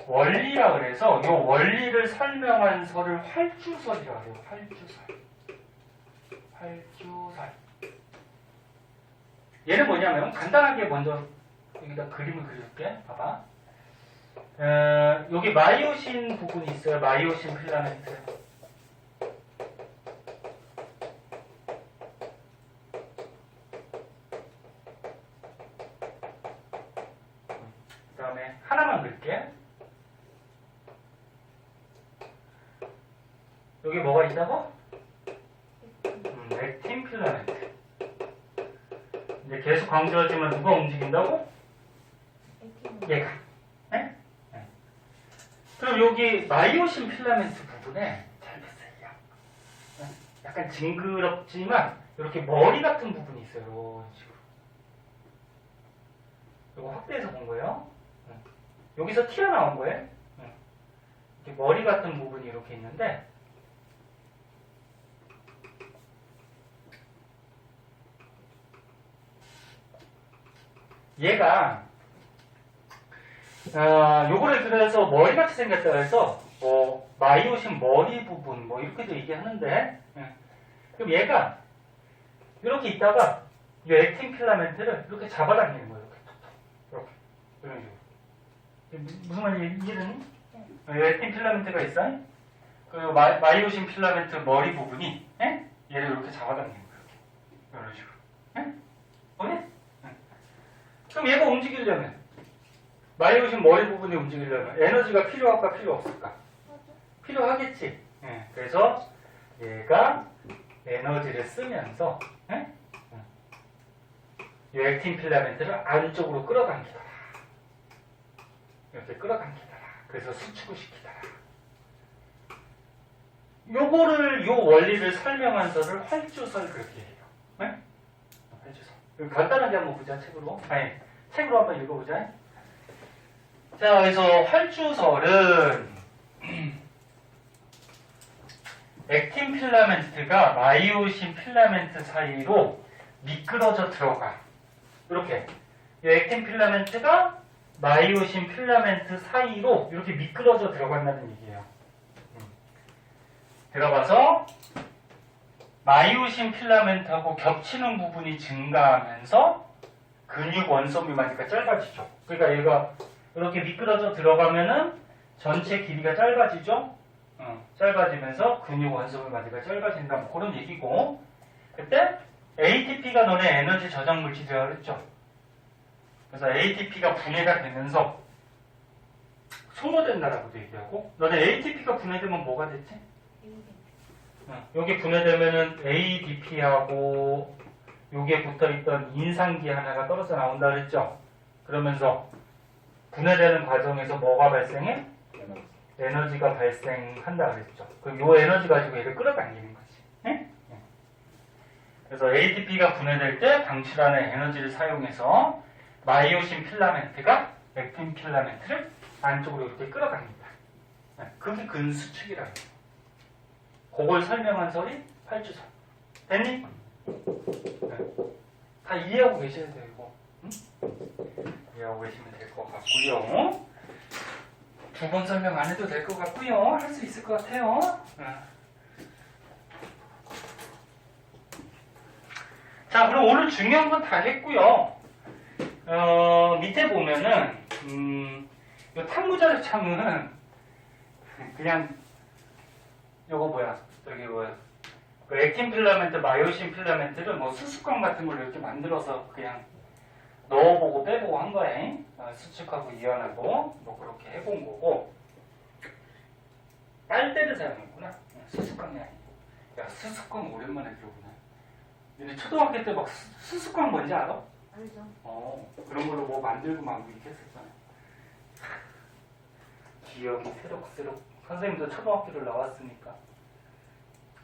원리라 그래서 이 원리를 설명한 설을 활주설이라고 해요. 활주설. 얘는 뭐냐면 간단하게 먼저 여기다 그림을 그려줄게. 봐봐. 여기 마이오신 부분이 있어요. 마이오신 필라멘트. 그 다음에 하나만 그릴게. 여기 뭐가 있다고? 액틴 필라멘트. 이제 계속 강조하지만 누가 움직인다고? 얘가. 네? 네. 그럼 여기 마이오신 필라멘트 부분에 잘 보세요. 약간 징그럽지만 이렇게 머리 같은 부분이 있어요. 이런 식으로. 이거 확대해서 본 거예요. 여기서 튀어나온 거예요. 이렇게 머리 같은 부분이 이렇게 있는데 얘가 요거를 그래서 머리같이 생겼다 해서 뭐 마이오신 머리 부분 뭐 이렇게도 얘기하는데 그럼 얘가 이렇게 있다가 이 액틴 필라멘트를 이렇게 잡아당기는 거예요. 이렇게 이런 식으로. 무슨 말인지 이해되니? 액틴 필라멘트가 있어요. 그 마이오신 필라멘트 머리 부분이 얘를 이렇게 잡아당기는 거예요. 이런 식으로. 뭐니? 그럼 얘가 움직이려면 마이오신 머리 부분이 움직이려면 에너지가 필요할까 필요 없을까? 필요하겠지. 그래서 얘가 에너지를 쓰면서 이 액틴 필라멘트를 안쪽으로 끌어당기더라. 이렇게 끌어당기더라. 그래서 수축을 시키더라. 요 원리를 설명한 설을 활주설 그렇게 해요. 활주설. 간단하게 한번 보자, 책으로. 책으로 한번 읽어보자. 자, 그래서 활주설은 액틴 필라멘트가 마이오신 필라멘트 사이로 미끄러져 들어가. 이렇게. 이 액틴 필라멘트가 마이오신 필라멘트 사이로 이렇게 미끄러져 들어간다는 얘기예요. 들어가서 마이오신 필라멘트하고 겹치는 부분이 증가하면서 근육 원섬유마디가 짧아지죠. 그러니까 얘가 이렇게 미끄러져 들어가면은 전체 길이가 짧아지죠. 짧아지면서 근육 원섬유마디가 짧아진다. 뭐 그런 얘기고. 그때 ATP가 너네 에너지 저장 물질이라고 그랬죠. 그래서 ATP가 분해가 되면서 소모된다라고도 얘기하고. 너네 ATP가 분해되면 뭐가 됐지? 여기 분해되면은 ADP하고 여기에 붙어있던 인상기 하나가 떨어져 나온다 그랬죠. 그러면서 분해되는 과정에서 뭐가 발생해? 에너지가 발생한다 그랬죠. 그럼 이 에너지 가지고 얘를 끌어당기는 거지. 그래서 ATP가 분해될 때 방출하는 에너지를 사용해서 마이오신 필라멘트가 액틴 필라멘트를 안쪽으로 이렇게 끌어당긴다. 그게 근수축이라는 거예요. 그걸 설명한 설이 활주설. 됐니? 다 이해하고 계셔야 되고, 이해하고 계시면 될 것 같고요. 두 번 설명 안 해도 될 것 같고요. 할 수 있을 것 같아요. 자, 그럼 오늘 중요한 건 다 했고요. 밑에 보면은 이 탐구자료 창은 그냥 요거 뭐야? 저기 뭐야? 그 액틴 필라멘트, 마이오신 필라멘트를 뭐 수수깡 같은 걸로 이렇게 만들어서 그냥 넣어보고 빼보고 한 거야. 수축하고 이완하고 뭐 그렇게 해본 거고. 빨대를 사용했구나. 수습광이 아니고. 야, 수습광 오랜만에 들어보네. 근데 초등학교 때 막 수습광 뭔지 알아? 알죠? 그런 걸로 뭐 만들고 막 이렇게 했었잖아. 기억이 새록새록. 선생님도 초등학교를 나왔으니까.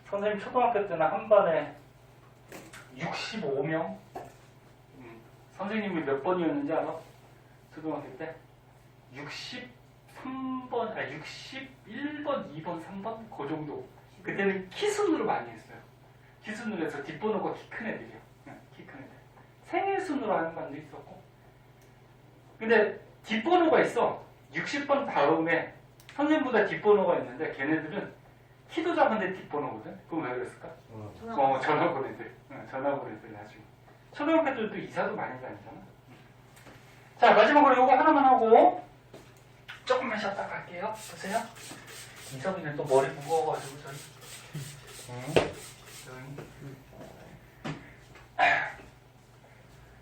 선생님 초등학교 때는 한 반에 65명? 선생님이 몇 번이었는지 알아? 초등학교 때? 63번, 61번, 2번, 3번? 그 정도. 그때는 키순으로 많이 했어요. 키순으로 해서 뒷번호가 키 큰 애들이요. 키 큰 애들. 생일순으로 하는 반도 있었고. 근데 뒷번호가 있어. 60번 다음에 선생님보다 뒷번호가 있는데 걔네들은 키도 작은데 뒷번호거든? 그럼 왜 그랬을까? 전화번 애들. 전화번 애들 나중에. 초등학교 때도 이사도 많이 다니잖아. 자, 마지막으로 요거 하나만 하고 조금만 쉬었다 갈게요. 보세요. 이석이는 또 머리 무거워가지고 저희.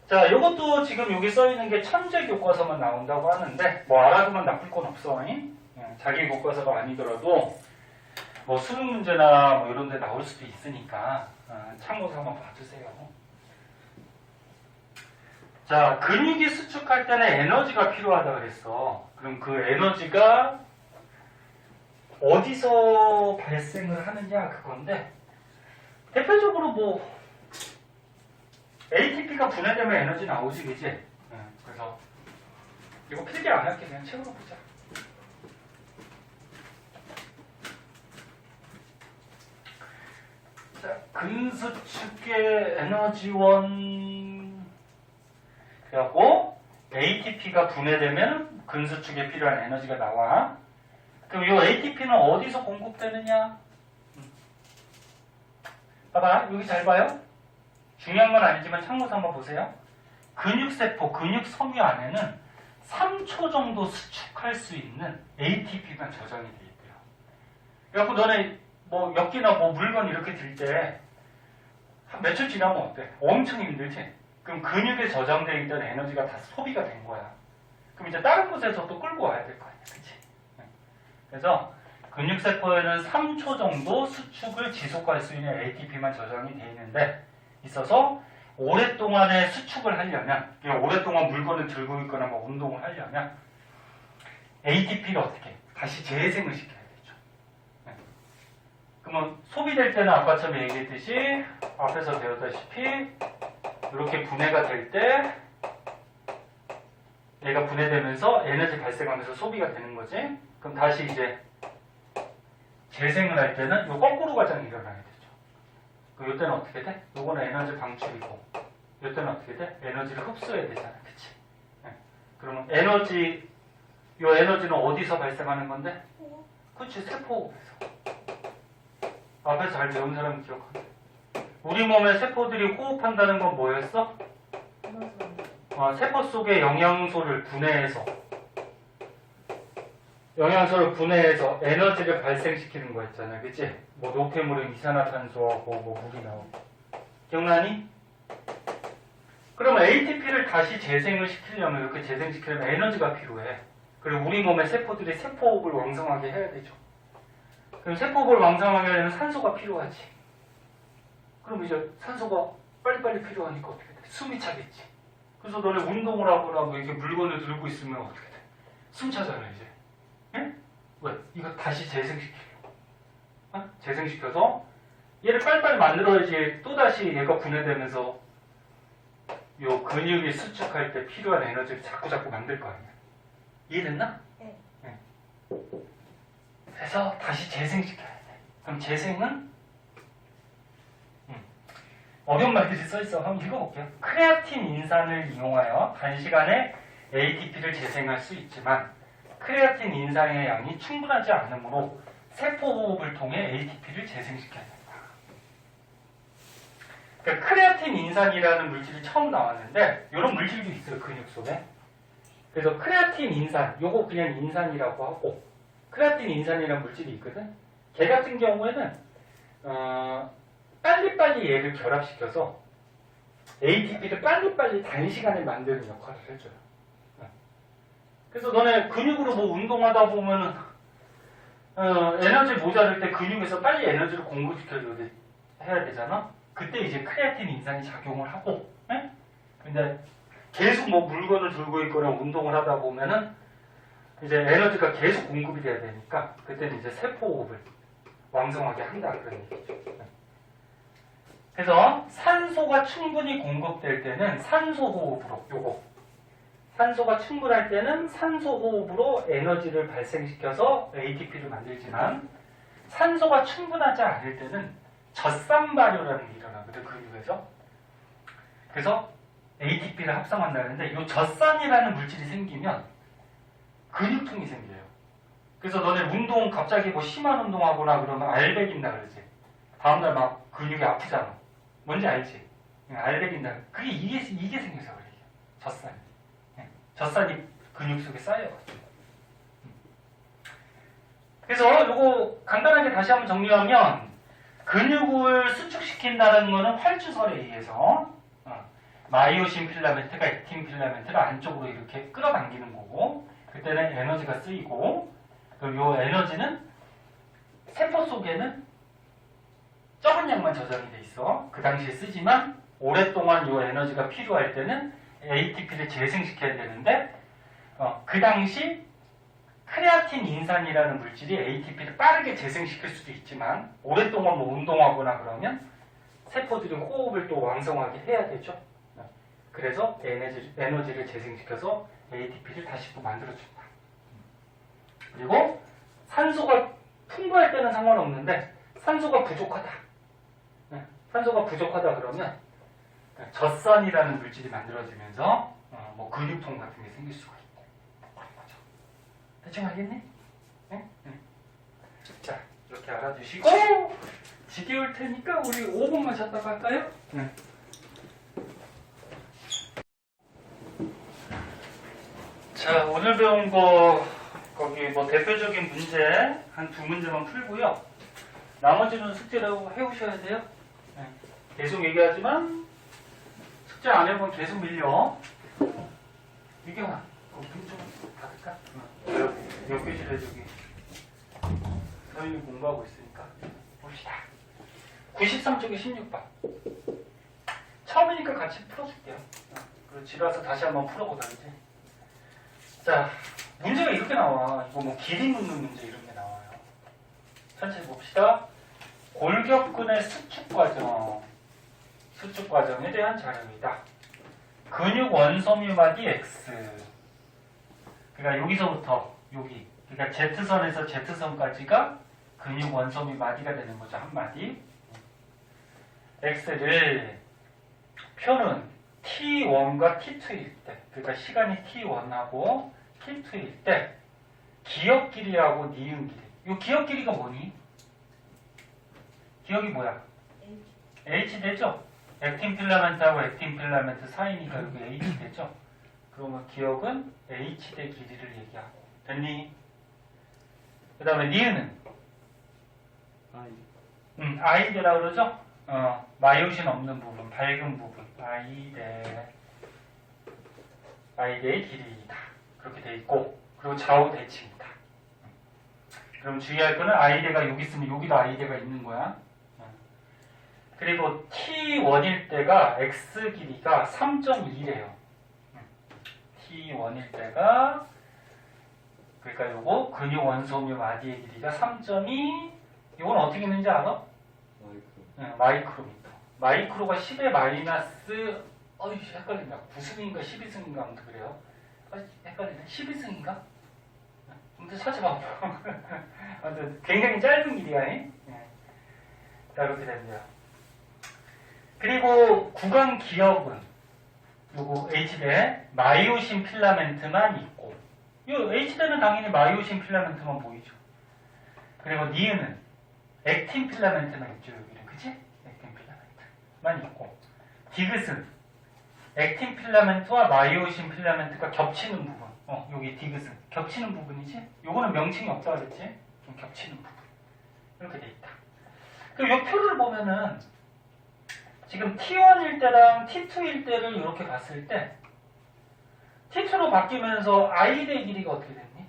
자, 요것도 지금 여기 써있는 게 천재 교과서만 나온다고 하는데 뭐 알아두면 나쁠 건 없어. 자기 교과서가 아니더라도 뭐 수능 문제나 뭐 이런 데 나올 수도 있으니까 참고서 한번 봐주세요. 자, 근육이 수축할 때는 에너지가 필요하다 그랬어. 그럼 그 에너지가 어디서 발생을 하느냐 그건데 대표적으로 뭐 ATP가 분해되면 에너지 나오지, 그지? 그래서 이거 필기 안 할게. 그냥 책으로 보자. 자, 근수축의 에너지원 그래갖고 ATP가 분해되면 근수축에 필요한 에너지가 나와. 그럼 이 ATP는 어디서 공급되느냐? 봐봐, 여기 잘 봐요. 중요한 건 아니지만 참고서 한번 보세요. 근육세포, 근육섬유 안에는 3초 정도 수축할 수 있는 ATP만 저장이 돼 있대요. 그래갖고 너네 뭐 엽기나 뭐 물건 이렇게 들 때 한 몇 초 지나면 어때? 엄청 힘들지? 그럼 근육에 저장되어 있던 에너지가 다 소비가 된 거야. 그럼 이제 다른 곳에서 또 끌고 와야 될 거 아니야. 그치? 그래서 근육세포에는 3초 정도 수축을 지속할 수 있는 ATP만 저장이 되어 있는데 있어서 오랫동안의 수축을 하려면 오랫동안 물건을 들고 있거나 뭐 운동을 하려면 ATP를 어떻게 다시 재생을 시켜야 되죠. 그러면 소비될 때는 아까처럼 얘기했듯이 앞에서 배웠다시피 이렇게 분해가 될 때 얘가 분해되면서 에너지 발생하면서 소비가 되는 거지. 그럼 다시 이제 재생을 할 때는 요 거꾸로 과정이 일어나게 되죠. 그럼 이때는 어떻게 돼? 요거는 에너지 방출이고 이때는 어떻게 돼? 에너지를 흡수해야 되잖아. 그치? 그러면 요 에너지는 어디서 발생하는 건데? 그치, 세포에서. 앞에서 잘 배운 사람은 기억하네. 우리 몸의 세포들이 호흡한다는 건 뭐였어? 세포 속에 영양소를 분해해서 에너지를 발생시키는 거였잖아. 그치? 뭐 노폐물은 이산화탄소하고 뭐 물이 나오고. 기억나니? 그러면 ATP를 다시 재생을 시키려면 이렇게 재생시키려면 에너지가 필요해. 그리고 우리 몸의 세포들이 세포호흡을 왕성하게 해야 되죠. 그럼 세포호흡을 왕성하게 하려면 산소가 필요하지. 그럼 이제 산소가 빨리빨리 필요하니까 어떻게 돼? 숨이 차겠지. 그래서 너네 운동을 하거나 뭐 이렇게 물건을 들고 있으면 어떻게 돼? 숨 차잖아 이제. 예? 왜? 이거 다시 재생시키려고. 재생시켜서 얘를 빨리빨리 만들어야지 또다시 얘가 분해되면서 요 근육이 수축할 때 필요한 에너지를 자꾸 만들 거 아니야. 이해됐나? 네. 그래서 다시 재생시켜야 돼. 그럼 재생은 어려운 말들이 써있어. 한번 읽어볼게요. 크레아틴 인산을 이용하여 단시간에 ATP를 재생할 수 있지만 크레아틴 인산의 양이 충분하지 않으므로 세포호흡을 통해 ATP를 재생시켜야 된다. 그러니까 크레아틴 인산이라는 물질이 처음 나왔는데 이런 물질도 있어요. 근육 속에. 그래서 크레아틴 인산, 요거 그냥 인산이라고 하고 크레아틴 인산이라는 물질이 있거든. 걔 같은 경우에는 빨리빨리 얘를 결합시켜서 ATP를 빨리빨리 단시간에 만드는 역할을 해줘요. 그래서 너네 근육으로 뭐 운동하다 보면은 에너지 모자랄 때 근육에서 빨리 에너지를 공급시켜줘야 해야 되잖아. 그때 이제 크레아틴 인산이 작용을 하고, 근데 계속 뭐 물건을 들고 있거나 운동을 하다 보면은 이제 에너지가 계속 공급이 돼야 되니까 그때는 이제 세포호흡을 왕성하게 한다 그런 얘기죠. 그래서 산소가 충분히 공급될 때는 산소호흡으로 요거 산소가 충분할 때는 산소호흡으로 에너지를 발생시켜서 ATP를 만들지만 산소가 충분하지 않을 때는 젖산 발효라는 게 일어나거든 근육에서. 그래서 ATP를 합성한다는데 이 젖산이라는 물질이 생기면 근육통이 생겨요. 그래서 너네 운동 갑자기 뭐 심한 운동하거나 그러면 알배긴다 그러지. 다음날 막 근육이 아프잖아. 뭔지 알지? 알배긴다. 그게 이게 생겨서 그래. 젖산이. 젖산이 근육 속에 쌓여가지고. 그래서 이거 간단하게 다시 한번 정리하면 근육을 수축시킨다는 거는 활주설에 의해서 마이오신 필라멘트가 액틴 필라멘트를 안쪽으로 이렇게 끌어당기는 거고 그때는 에너지가 쓰이고 그리고 이 에너지는 세포 속에는 적은 양만 저장이 돼 있어. 그 당시에 쓰지만 오랫동안 이 에너지가 필요할 때는 ATP를 재생시켜야 되는데 그 당시 크레아틴 인산이라는 물질이 ATP를 빠르게 재생시킬 수도 있지만 오랫동안 뭐 운동하거나 그러면 세포들이 호흡을 또 왕성하게 해야 되죠. 그래서 에너지를 재생시켜서 ATP를 다시 또 만들어준다. 그리고 산소가 풍부할 때는 상관없는데 산소가 부족하다. 산소가 부족하다 그러면 젖산이라는 물질이 만들어지면서 뭐 근육통 같은 게 생길 수가 있고 그런 거죠. 대충 알겠니? 네? 자, 이렇게 알아두시고 지겨울 테니까 우리 5분만 쉬었다가 할까요? 네. 자, 오늘 배운 거 거기 뭐 대표적인 문제 한 2문제만 풀고요. 나머지는 숙제로 해오셔야 돼요. 네. 계속 얘기하지만 숙제 안 해보면 계속 밀려. 이경아, 거기 좀 닫을까? 옆교실에 저기 서윤이 공부하고 있으니까 봅시다. 93쪽에 16번. 처음이니까 같이 풀어줄게요. 그리고 집에 와서 다시 한번 풀어보자지. 자, 문제가 이렇게 나와. 이거 뭐 길이 묻는 문제 이런 게 나와요. 천천히 봅시다. 골격근의 수축 과정에 대한 자료이다. 근육 원소묘마디 X. 그러니까 여기서부터 여기, 그러니까 Z선에서 Z선까지가 근육 원소묘마디가 되는 거죠. 한 마디. X를 표는 T1과 T2일 때, 그러니까 시간이 T1하고 T2일 때 기억 길이하고 니은 길이. 이 기억 길이가 뭐니? 기억이 뭐야? H 되죠? 액틴 필라멘트하고 액틴 필라멘트 사이니까 여기 H 되죠? 그러면 기억은 H 대 길이를 얘기하고. 됐니? 그 다음에 니은은? I대라 그러죠? 마이오신 없는 부분, 밝은 부분. I대의 길이이다. 그렇게 돼 있고, 그리고 좌우 대칭이다. 그럼 주의할 거는 I대가 여기 있으면 여기도 I대가 있는 거야. 그리고 T1일 때가 X 길이가 3.2래요. T1일 때가, 그러니까 요거 근육 원소묘 마디의 길이가 3.2, 이건 어떻게 있는지 알아? 마이크로미터. 마이크로가 10의 마이너스, 헷갈린다. 9승인가 12승인가 아무튼 그래요. 헷갈리네. 12승인가? 아무튼 찾아봐. 아무튼 굉장히 짧은 길이야. 자, 이렇게 됩니다. 그리고 구강 기억은 요거 H대 마이오신 필라멘트만 있고, 요 H대는 당연히 마이오신 필라멘트만 보이죠. 그리고 니은은 액틴 필라멘트만 있죠. 여기는 그치? 액틴 필라멘트만 있고, 디귿은 액틴 필라멘트와 마이오신 필라멘트가 겹치는 부분. 여기 디귿은 겹치는 부분이지. 요거는 명칭이 없다 그랬지? 좀 겹치는 부분. 이렇게 돼 있다. 그리고 요 표를 보면은 지금 T1일 때랑 T2일 때를 이렇게 봤을 때 T2로 바뀌면서 I대 길이가 어떻게 됐니?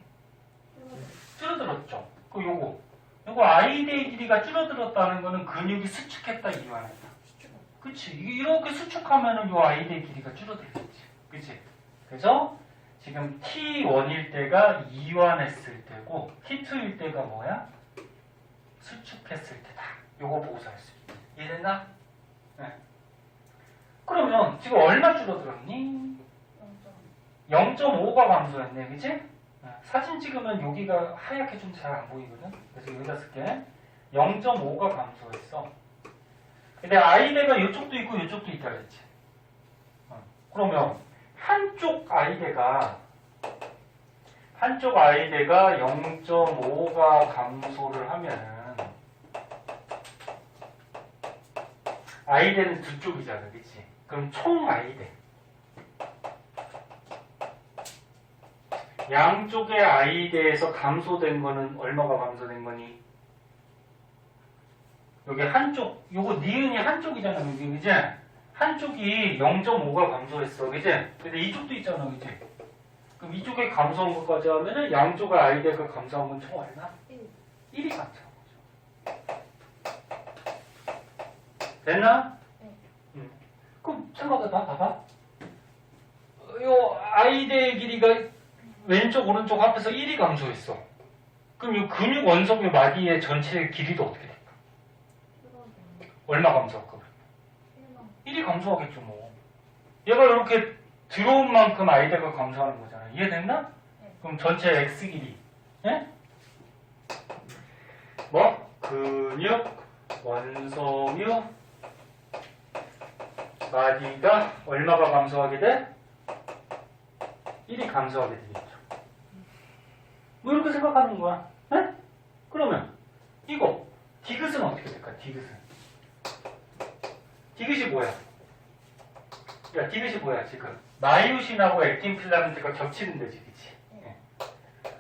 줄어들었죠. 그 요거 I대 길이가 줄어들었다는 거는 근육이 수축했다 이완했다. 그치? 이렇게 수축하면은 요 I대 길이가 줄어들겠지. 그치? 그래서 지금 T1일 때가 이완했을 때고 T2일 때가 뭐야? 수축했을 때다. 요거 보고서 할 수 있다. 이해됐나? 네. 그러면 지금 얼마 줄어들었니? 0.5가 감소했네. 그치? 네. 사진 찍으면 여기가 하얗게 좀 잘 안 보이거든? 그래서 여기다 쓸게. 0.5가 감소했어. 근데 I대가 이쪽도 있고 이쪽도 있다 그랬지. 그러면 한쪽 I대가 0.5가 감소를 하면은 I대는 두 쪽이잖아, 그치? 그럼 총 I대. 양쪽의 I대에서 감소된 거는 얼마가 감소된 거니? 여기 한쪽, 요거 니은이 한쪽이잖아, 여기, 그지? 한쪽이 0.5가 감소했어, 그지? 근데 이쪽도 있잖아, 그지? 그럼 이쪽에 감소한 것까지 하면은 양쪽의 I대가 감소한 건 총 얼마? 1이 감소한 거죠. 됐나? 네. 그럼 생각해봐, 봐봐. 요 I대의 길이가 왼쪽, 오른쪽 합해서 1이 감소했어. 그럼 이 근육 원석의 마디의 전체 길이도 어떻게 될까? 얼마 감소할까? 1이 감소하겠죠, 뭐. 얘가 이렇게 들어온 만큼 I대가 감소하는 거잖아. 이해됐나? 네. 그럼 전체 X 길이. 예? 뭐? 근육, 원섬유, 마디가 얼마가 감소하게 돼? 1이 감소하게 되겠죠. 뭐 이렇게 생각하는 거야. 예? 그러면 이거 디귿은 어떻게 될까? 디귿이 뭐야? 야, 디귿이 뭐야 지금? 마이오신하고 액틴 필라멘트가 겹치는 데지, 그치? 예.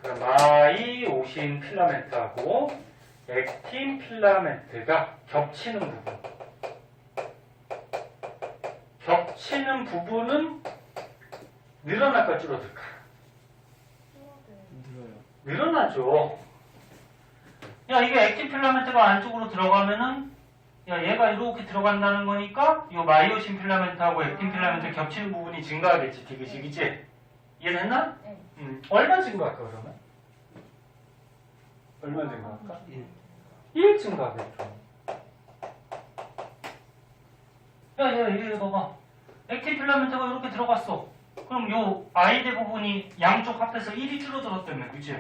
그럼 마이오신 필라멘트하고 액틴 필라멘트가 겹치는 부분. 겹치는 부분은 늘어날까 줄어들까? 늘어나죠. 야, 이게 액틴 필라멘트가 안쪽으로 들어가면은 야, 얘가 이렇게 들어간다는 거니까 이 마이오신 필라멘트하고 액틴 필라멘트 겹치는 부분이 증가하겠지, 디귿이, 그치? 이해됐나? 네. 얼마 증가할까, 그러면? 얼마 증가할까? 1 증가하겠죠. 야, 얘 봐봐. 액틴 필라멘트가 이렇게 들어갔어. 그럼 요 I대 부분이 양쪽 합해서 1이 줄어들었다며, 그치?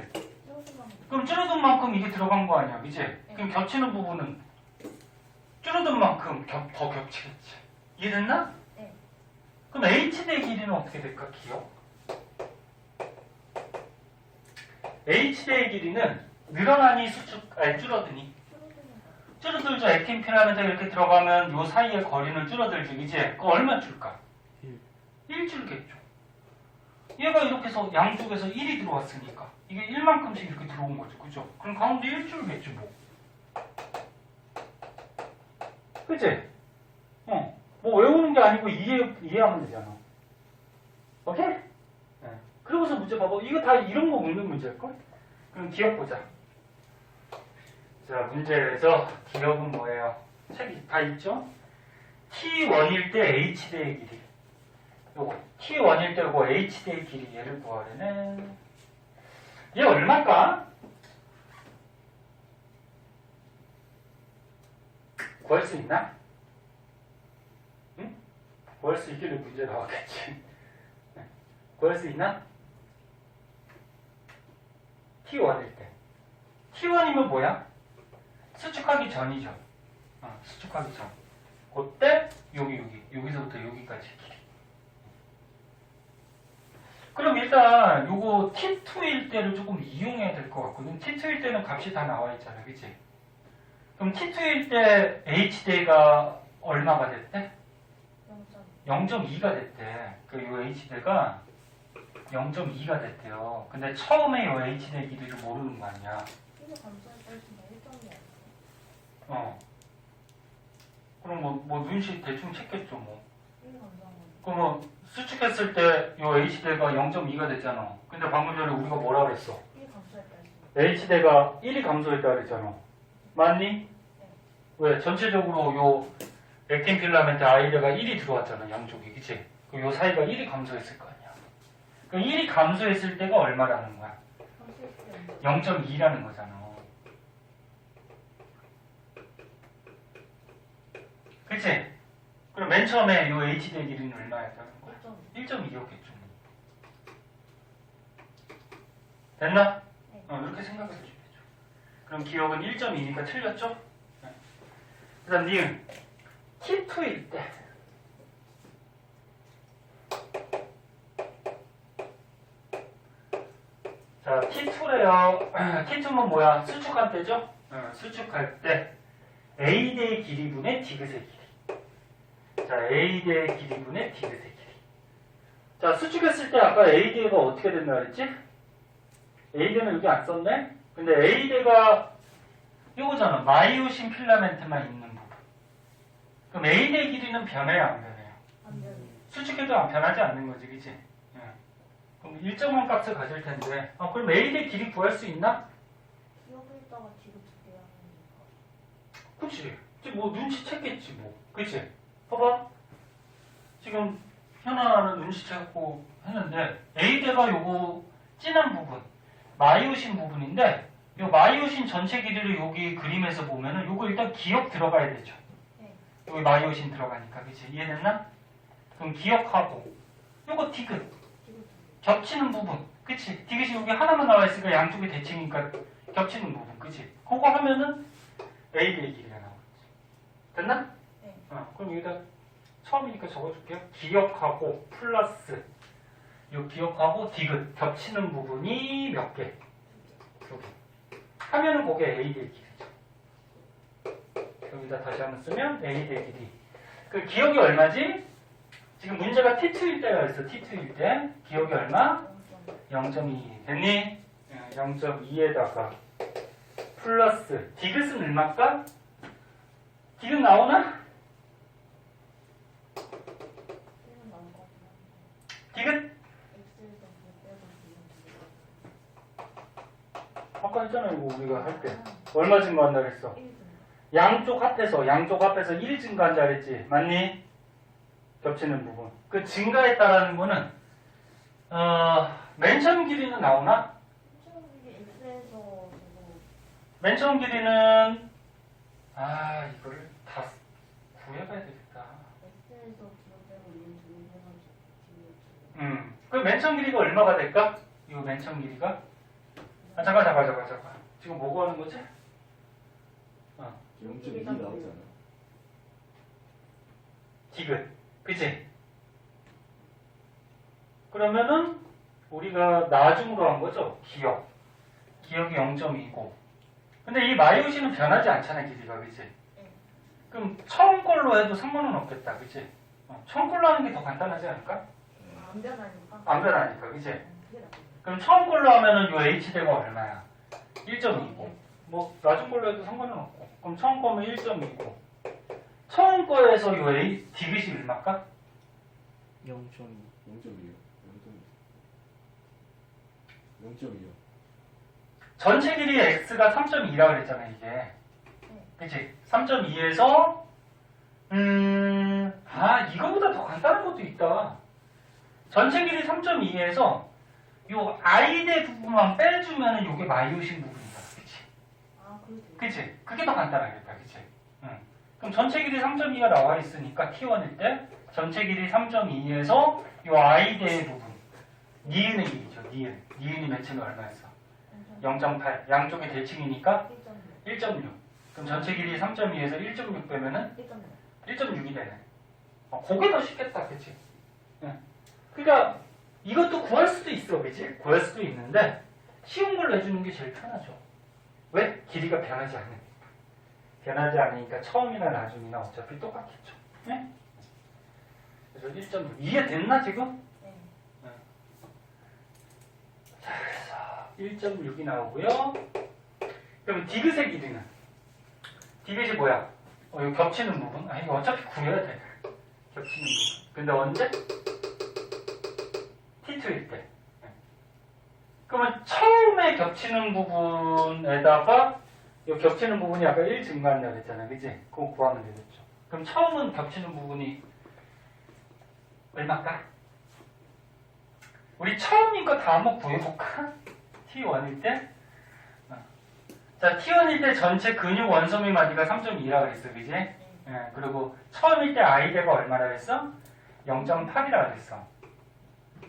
그럼 줄어든 만큼 이게 들어간 거 아니야, 그치? 그럼 겹치는 부분은 줄어든 만큼 더 겹치겠지. 이해됐나? 네. 그럼 H대의 길이는 어떻게 될까, 기억? H대의 길이는 늘어나니 줄어드니? 줄어들죠. 액틴 필라멘트가 이렇게 들어가면 요 사이의 거리는 줄어들지, 그치? 그거 얼마 줄까? 1 줄겠죠. 얘가 이렇게 해서 양쪽에서 1이 들어왔으니까 이게 1만큼씩 이렇게 들어온 거죠. 그죠? 그럼 가운데 1줄겠지 뭐. 그치? 뭐 외우는 게 아니고 이해하면 되잖아. 오케이? 네. 그러고서 문제 봐봐. 이거 다 이런 거 묻는 문제일걸? 그럼 기억 보자. 자, 문제에서 기억은 뭐예요? 책이 다 있죠? T1일 때 H대의 길이. 요거 T1일 때 요거 H대의 길이 얘를 구하려네. 얘 얼마일까? 구할 수 있나? 응? 구할 수 있길래 문제 나왔겠지. 구할 수 있나? T1일 때. T1이면 뭐야? 수축하기 전이죠. 수축하기 전. 그때 여기서부터 여기까지 길이. 그럼 일단 요거 T2일 때를 조금 이용해야 될 것 같거든. T2일 때는 값이 다 나와 있잖아, 그치? 그럼 T2일 때 H대가 얼마가 됐대? 0.2가 됐대. 요 H대가 0.2가 됐대요. 근데 처음에 요 H대 길이를 모르는 거 아니야. 이거 감소할 때 1.2 아니야? 그럼 뭐 눈치 대충 챘겠죠, 뭐. 1 감소한 거. 그럼 뭐, 수축했을 때, 요 H대가 0.2가 됐잖아. 근데 방금 전에 우리가 뭐라 그랬어? 1 감소했다 했어. H대가 1이 감소했다 그랬잖아. 맞니? 네. 왜? 전체적으로 요 액틴 필라멘트 I대가 1이 들어왔잖아, 양쪽이. 그치? 그럼 요 사이가 1이 감소했을 거 아니야. 그럼 1이 감소했을 때가 얼마라는 거야? 감소했을 때 0.2라는 거잖아. 그치? 그럼 맨 처음에 요 H대 길이는 얼마였다는 거야? 1.2였겠죠. 됐나? 네. 이렇게 생각해 주면 되죠. 그럼 기억은 1.2니까 틀렸죠? 네. 그 다음 니은 T2일 때 자, T2래요. T2는 뭐야? 수축할 때죠? 수축할 때 A대의 길이분의 디귿의 길이. 자, A대의 길이분의 디귿의 길이. 자, 수축했을 때 아까 A대가 어떻게 된다 그랬지? A대는 여기 안 썼네? 근데 A대가 이거잖아. 마이오신 필라멘트만 있는 부분. 그럼 A대 길이는 변해요, 안 변해요? 안 돼요. 수축해도 안 변하지 않는 거지, 그치? 예. 그럼 일정한 값을 가질 텐데, 그럼 A대 길이 구할 수 있나? 기억에다가 지금 2개 하는 거. 그치? 지금 뭐 눈치챘겠지, 뭐. 그치? 봐봐. 지금 현아는 눈치채갖고 했는데, A대가 요거 진한 부분, 마이오신 부분인데, 요 마이오신 전체 길이를 여기 그림에서 보면은 요거 일단 기억 들어가야 되죠. 네. 여기 마이오신 들어가니까, 그치? 이해됐나? 그럼 기억하고, 요거 디귿. 지금 겹치는 부분, 그치? 디귿이 여기 하나만 나와 있으니까 양쪽이 대칭이니까 겹치는 부분, 그치? 그거 하면은 A대의 길이가 나오겠지. 됐나? 네. 그럼 여기다 처음이니까 적어줄게요. 기억하고 플러스 요 기억하고 디귿 겹치는 부분이 몇 개? 2개. 하면은 그게 A대의 길이죠. 여기다 다시 한번 쓰면 A대의 길이. 그 기억이 얼마지? 지금 문제가 T2일 때가 있어. T2일 때 기억이 얼마? 0.2 됐니? 0.2에다가 플러스 디귿은 얼마일까? 디귿 나오나? 1은 나온 거 같아요. 디귿? X에서 빼고 아까 했잖아 이거 우리가 할 때 얼마 증가한다 그랬어? 1 양쪽 합해서 1 증가한다 그랬지 맞니? 겹치는 부분 그 증가했다라는 거는 맨 처음 길이는 나오나? 처음 이게 X에서 저거 맨 처음 길이는 이거를 다 구해봐야 되겠다. X에서 뒤로 빼고 1은 뒤로 빼가지고 그 맨 처음 길이가 얼마가 될까? 이거 맨 처음 길이가? 잠깐. 지금 뭐고 하는 거지? 0.2 나오잖아. 디귿. 그치? 그러면은 우리가 나중으로 한 거죠? 기억. 기억이 0.2고. 근데 이 마이오시는 변하지 않잖아, 길이가. 그치? 네. 그럼 처음 걸로 해도 상관은 없겠다. 그치? 처음 걸로 하는 게 더 간단하지 않을까? 안 변하니까. 안 변하니까. 그치? 그게 낫겠네. 그럼 처음 걸로 하면은 요 H대가 얼마야? 1.2고. 뭐, 낮은 걸로 해도 상관은 없고. 그럼 처음 거면 1.2고. 처음 거에서 요 디귿이 얼마일까? 0.2요. 0.2요. 전체 길이 x가 3.2라 그랬잖아, 이게. 그치? 3.2에서, 이거보다 더 간단한 것도 있다. 전체 길이 3.2에서 요 I대 부분만 빼주면은 요게 마이오신 부분이다. 그치? 그래도 그치? 그게 더 간단하겠다. 그치? 그럼 전체 길이 3.2가 나와 있으니까 T1일 때 전체 길이 3.2에서 요 I대의 부분 니은의 길이죠. 니은이 맨 처음에 얼마였어? 0.8 양쪽이 대칭이니까 1.6 그럼 전체 길이 3.2에서 1.6 빼면은 1.6이 되네. 그게 더 쉽겠다. 그치? 그러니까 이것도 구할 수도 있어. 그치? 구할 수도 있는데 쉬운 걸로 해주는 게 제일 편하죠. 왜? 길이가 변하지 않으니까. 변하지 않으니까 처음이나 나중이나 어차피 똑같겠죠. 네? 그래서 1.6 이해됐나 지금? 네. 자, 그래서 1.6이 나오고요. 그럼 디귿의 길이는? 디귿이 뭐야? 이거 겹치는 부분? 이거 어차피 구해야 돼. 겹치는 부분. 근데 언제? T2일 때. 그러면 처음에 겹치는 부분에다가 이 겹치는 부분이 아까 1 증가한다 그랬잖아. 그치? 그거 구하면 되겠죠. 그럼 처음은 겹치는 부분이 얼마일까? 우리 처음인 거 다 한번 구해볼까? T1일 때? 자, T1일 때 전체 근육 원소미 마디가 3.2라 그랬어. 그지? 그리고 처음일 때 I대가 얼마라 그랬어? 0.8이라 그랬어.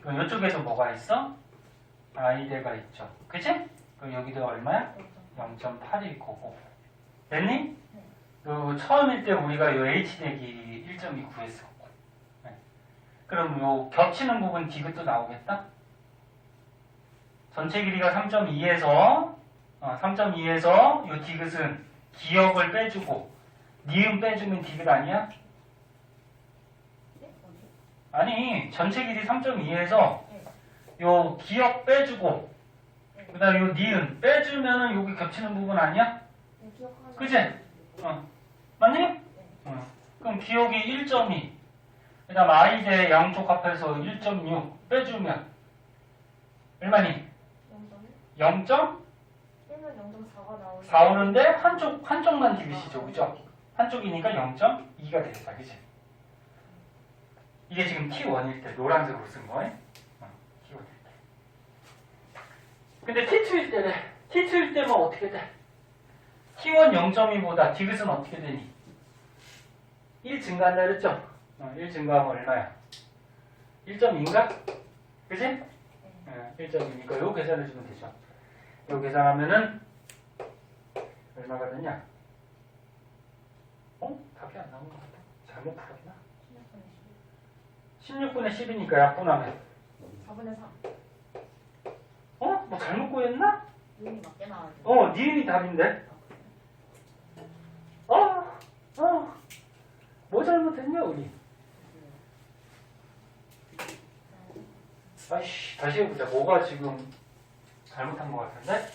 그럼 이쪽에서 뭐가 있어? I대가 있죠. 그치? 그럼 여기도 얼마야? 0.8일 거고. 됐니? 그 처음일 때 우리가 요 H대기 1.2 구했었고. 그럼 요 겹치는 부분 디귿도 나오겠다? 전체 길이가 3.2에서 요 디귿은 기역을 빼주고 니은 빼주면 디귿 아니야? 아니 전체 길이 3.2에서 요 기역 빼주고 그 다음에 요 니은 빼주면은 여기 겹치는 부분 아니야? 그치? 맞니? 그럼 기역이 1.2 그 다음 I대 양쪽 합해서 1.6 빼주면 얼마니? 0. 0.4가 나오고 4 오는데 한쪽만 디귿이죠. 그죠? 한쪽이니까 0.2가 되겠다. 그치? 이게 지금 T1일 때 노란색으로 쓴 거예요. T1일 때. 근데 T2일 때는 T2일 때면 어떻게 돼? T1 0.2보다 디귿은 어떻게 되니? 1 증가한다 그랬죠? 1 증가하면 얼마야? 1.2인가? 그치? 1.2니까 요 계산해 주면 되죠. 요 계산하면은 얼마가 되냐? 답이 안 나온 것 같아. 잘못 풀었나? 16분의 10이니까 약분하면 4분의 3 뭐 잘못 구했나? 눈이 맞게 나와야 돼. 니은이 답인데? 뭐 잘못했냐 우리? 아이씨, 다시 해보자. 뭐가 지금 잘못한 것 같은데?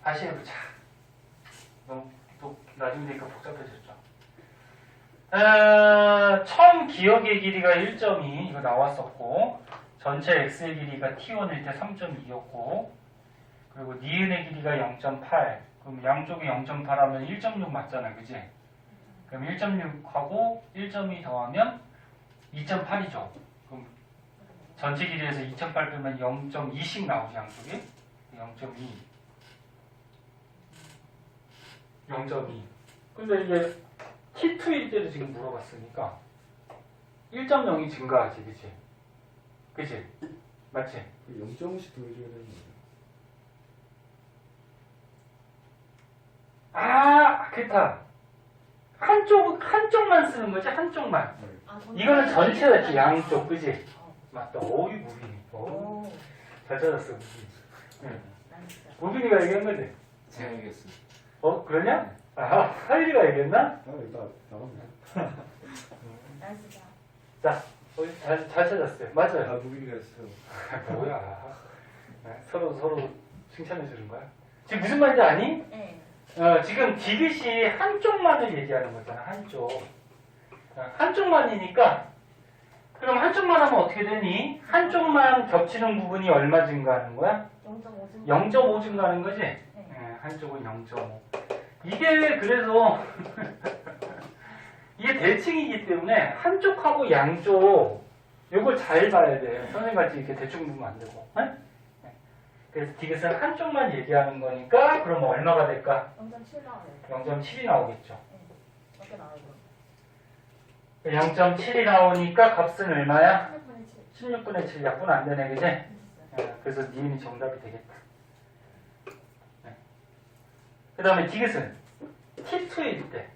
다시 해보자. 너무 또 나중에 되니까 복잡해졌죠. 처음 기역의 길이가 1.2 이거 나왔었고 전체 x의 길이가 t1일 때 3.2였고 그리고 니은의 길이가 0.8 그럼 양쪽이 0.8 하면 1.6 맞잖아. 그지? 그럼 1.6하고 1.2 더하면 2.8이죠. 그럼 전체 길이에서 2.8 빼면 0.2씩 나오지 양쪽이? 0.2 0.2 근데 이게 T2일 때도 지금 물어봤으니까 1.0이 증가하지. 그치? 그치? 맞지? 0.5씩 더해줘야 되는 거죠. 그렇다. 한쪽만 쓰는 거지? 한쪽만. 이거는 전체였지, 양쪽. 그치? 맞다. 어이, 무빈이. 잘 찾았어, 무빈이. 응. 무빈이가 얘기한 거지? 제가 얘기했어요. 그러냐? 하율이가 얘기했나? 이따 나갑니다. 나이스다. 자, 잘 찾았어요. 맞아요. 무기가 했어요. 뭐야. 서로 칭찬해 주는 거야? 지금 무슨 말인지 아니? 네. 지금 디귿이 한쪽만을 얘기하는 거잖아. 한쪽만이니까 그럼 한쪽만 하면 어떻게 되니? 한쪽만 겹치는 부분이 얼마 증가하는 거야? 0.5 증가하는 거지? 한쪽은 0.5. 이게 그래서 이게 대칭이기 때문에 한쪽하고 양쪽 이걸 잘 봐야 돼. 선생님같이 이렇게 대충 보면 안 되고. 그래서 디귿은 한쪽만 얘기하는 거니까 그럼 얼마가 될까? 0.7 나와요. 0.7이 나오겠죠. 맞게 나와요. 0.7이 나오니까 값은 얼마야? 16분의 7. 16분의 7 약분 안 되네, 그지? 그래서 니은이 정답이 되겠다. 그 다음에 디귿은 T2일 때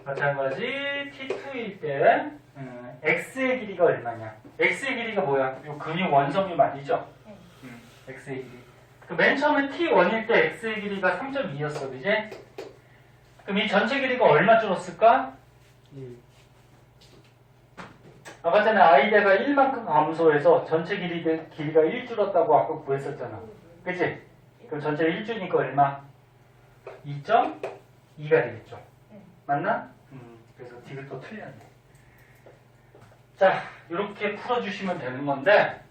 마찬가지 T2일 때 X의 길이가 얼마냐? X의 길이가 뭐야? 요 근육 원섬유 말이죠? X의 길이. 맨 처음에 T1일 때 X의 길이가 3.2였어, 그지? 그럼 이 전체 길이가 얼마 줄었을까? 아까 전에 I대가 1만큼 감소해서 전체 길이가 1 줄었다고 아까 구했었잖아. 그치? 그럼 전체 1주니까 얼마? 2.2가 되겠죠. 맞나? 그래서 디귿도 틀렸네. 자, 이렇게 풀어주시면 되는 건데